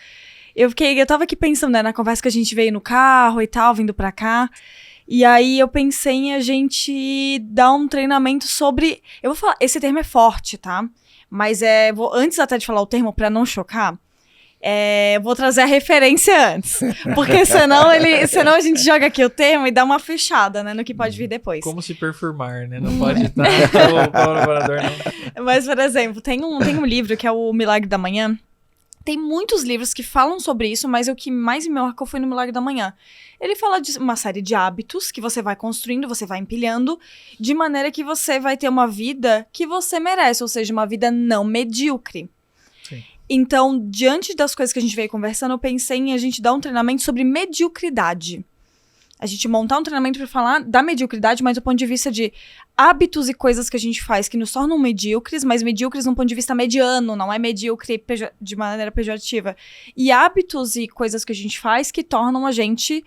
eu tava aqui pensando, né, na conversa que a gente veio no carro e tal, vindo pra cá. E aí eu pensei em a gente dar um treinamento sobre... Eu vou falar, esse termo é forte, tá? Mas antes até de falar o termo, pra não chocar, eu vou trazer a referência antes. Porque senão a gente joga aqui o termo e dá uma fechada, né, no que pode vir depois. Como se perfumar, né? Não pode estar o colaborador, não. Mas, por exemplo, tem um livro que é o Milagre da Manhã. Tem muitos livros que falam sobre isso, mas o que mais me marcou foi no Milagre da Manhã. Ele fala de uma série de hábitos que você vai construindo, você vai empilhando, de maneira que você vai ter uma vida que você merece, ou seja, uma vida não medíocre. Sim. Então, diante das coisas que a gente veio conversando, eu pensei em a gente dar um treinamento sobre mediocridade. A gente montar um treinamento para falar da mediocridade, mas do ponto de vista de hábitos e coisas que a gente faz que nos tornam medíocres, mas medíocres num ponto de vista mediano, não é medíocre de maneira pejorativa. E hábitos e coisas que a gente faz que tornam a gente,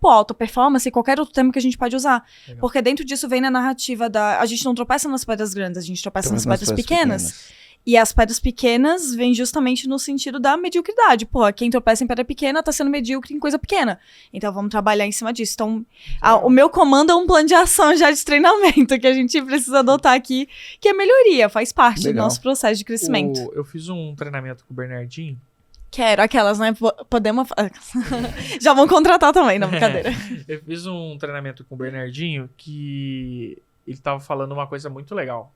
alta performance e qualquer outro termo que a gente pode usar. Legal. Porque dentro disso vem na narrativa a gente não tropeça nas pedras grandes, a gente tropeça nas pedras pequenas. E as pedras pequenas vêm justamente no sentido da mediocridade. Pô, quem tropeça em pedra pequena tá sendo medíocre em coisa pequena. Então vamos trabalhar em cima disso. Então, o meu comando é um plano de ação já de treinamento que a gente precisa adotar aqui, que é melhoria, faz parte do nosso processo de crescimento. Eu fiz um treinamento com o Bernardinho. Quero aquelas, né? Podemos... Já vão contratar também, não, brincadeira. Eu fiz um treinamento com o Bernardinho que ele tava falando uma coisa muito legal.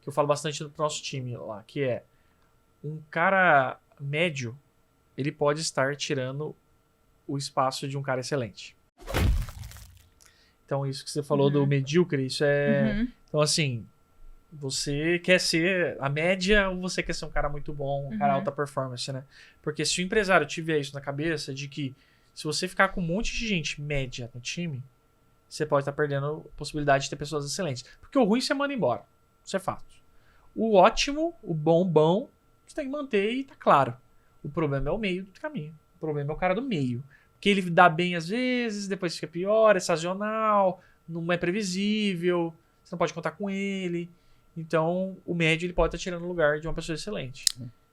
Que eu falo bastante pro nosso time lá, que é um cara médio, ele pode estar tirando o espaço de um cara excelente. Então, isso que você falou do medíocre, isso é... Então, assim, você quer ser a média ou você quer ser um cara muito bom, um cara alta performance, né? Porque se o empresário tiver isso na cabeça, de que se você ficar com um monte de gente média no time, você pode estar perdendo a possibilidade de ter pessoas excelentes. Porque o ruim você manda embora. Isso é fato. O ótimo, o bom, você tem que manter e tá claro. O problema é o meio do caminho. O problema é o cara do meio. Porque ele dá bem às vezes, depois fica pior, é sazonal, não é previsível, você não pode contar com ele. Então, o médio ele pode estar tirando o lugar de uma pessoa excelente.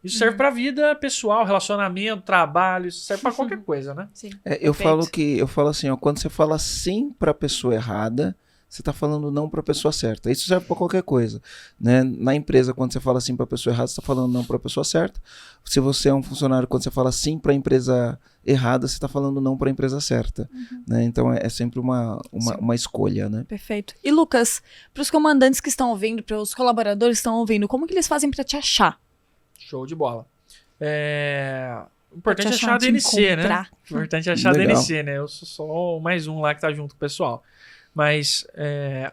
Isso serve pra vida pessoal, relacionamento, trabalho, isso serve pra qualquer coisa, né? Sim. Eu falo assim, ó, quando você fala sim pra pessoa errada, você está falando não para a pessoa certa. Isso serve para qualquer coisa, né? Na empresa, quando você fala sim para a pessoa errada, você está falando não para a pessoa certa. Se você é um funcionário, quando você fala sim para a empresa errada, você está falando não para a empresa certa, né? Então é sempre uma escolha, né? Perfeito. E Lucas, para os comandantes que estão ouvindo, para os colaboradores que estão ouvindo, como que eles fazem para te achar? Show de bola. O importante é achar a DNC, né? O importante é achar a DNC, né? Eu sou só mais um lá que tá junto com o pessoal. Mas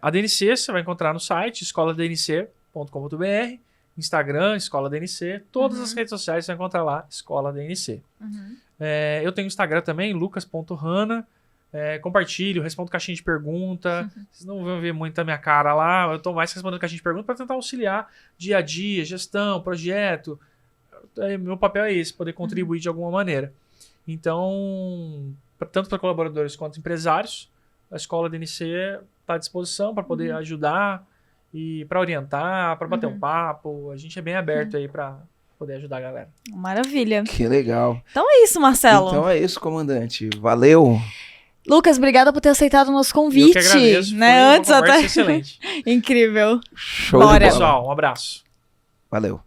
a DNC você vai encontrar no site escoladnc.com.br, Instagram, Escola DNC, todas as redes sociais você vai encontrar lá, Escola DNC. Eu tenho Instagram também, lucas.hanna, compartilho, respondo caixinha de pergunta, vocês não vão ver muito a minha cara lá, eu tô mais respondendo caixinha de pergunta para tentar auxiliar dia a dia, gestão, projeto. Meu papel é esse, poder contribuir de alguma maneira. Então, tanto para colaboradores quanto empresários, a Escola DNC está à disposição para poder ajudar e para orientar, para bater um papo. A gente é bem aberto aí para poder ajudar a galera. Maravilha. Que legal. Então é isso, Marcelo. Então é isso, comandante. Valeu. Lucas, obrigada por ter aceitado o nosso convite. Eu que agradeço. Né? Foi uma conversa excelente. Incrível. Show Bora. de bola. Pessoal, um abraço. Valeu.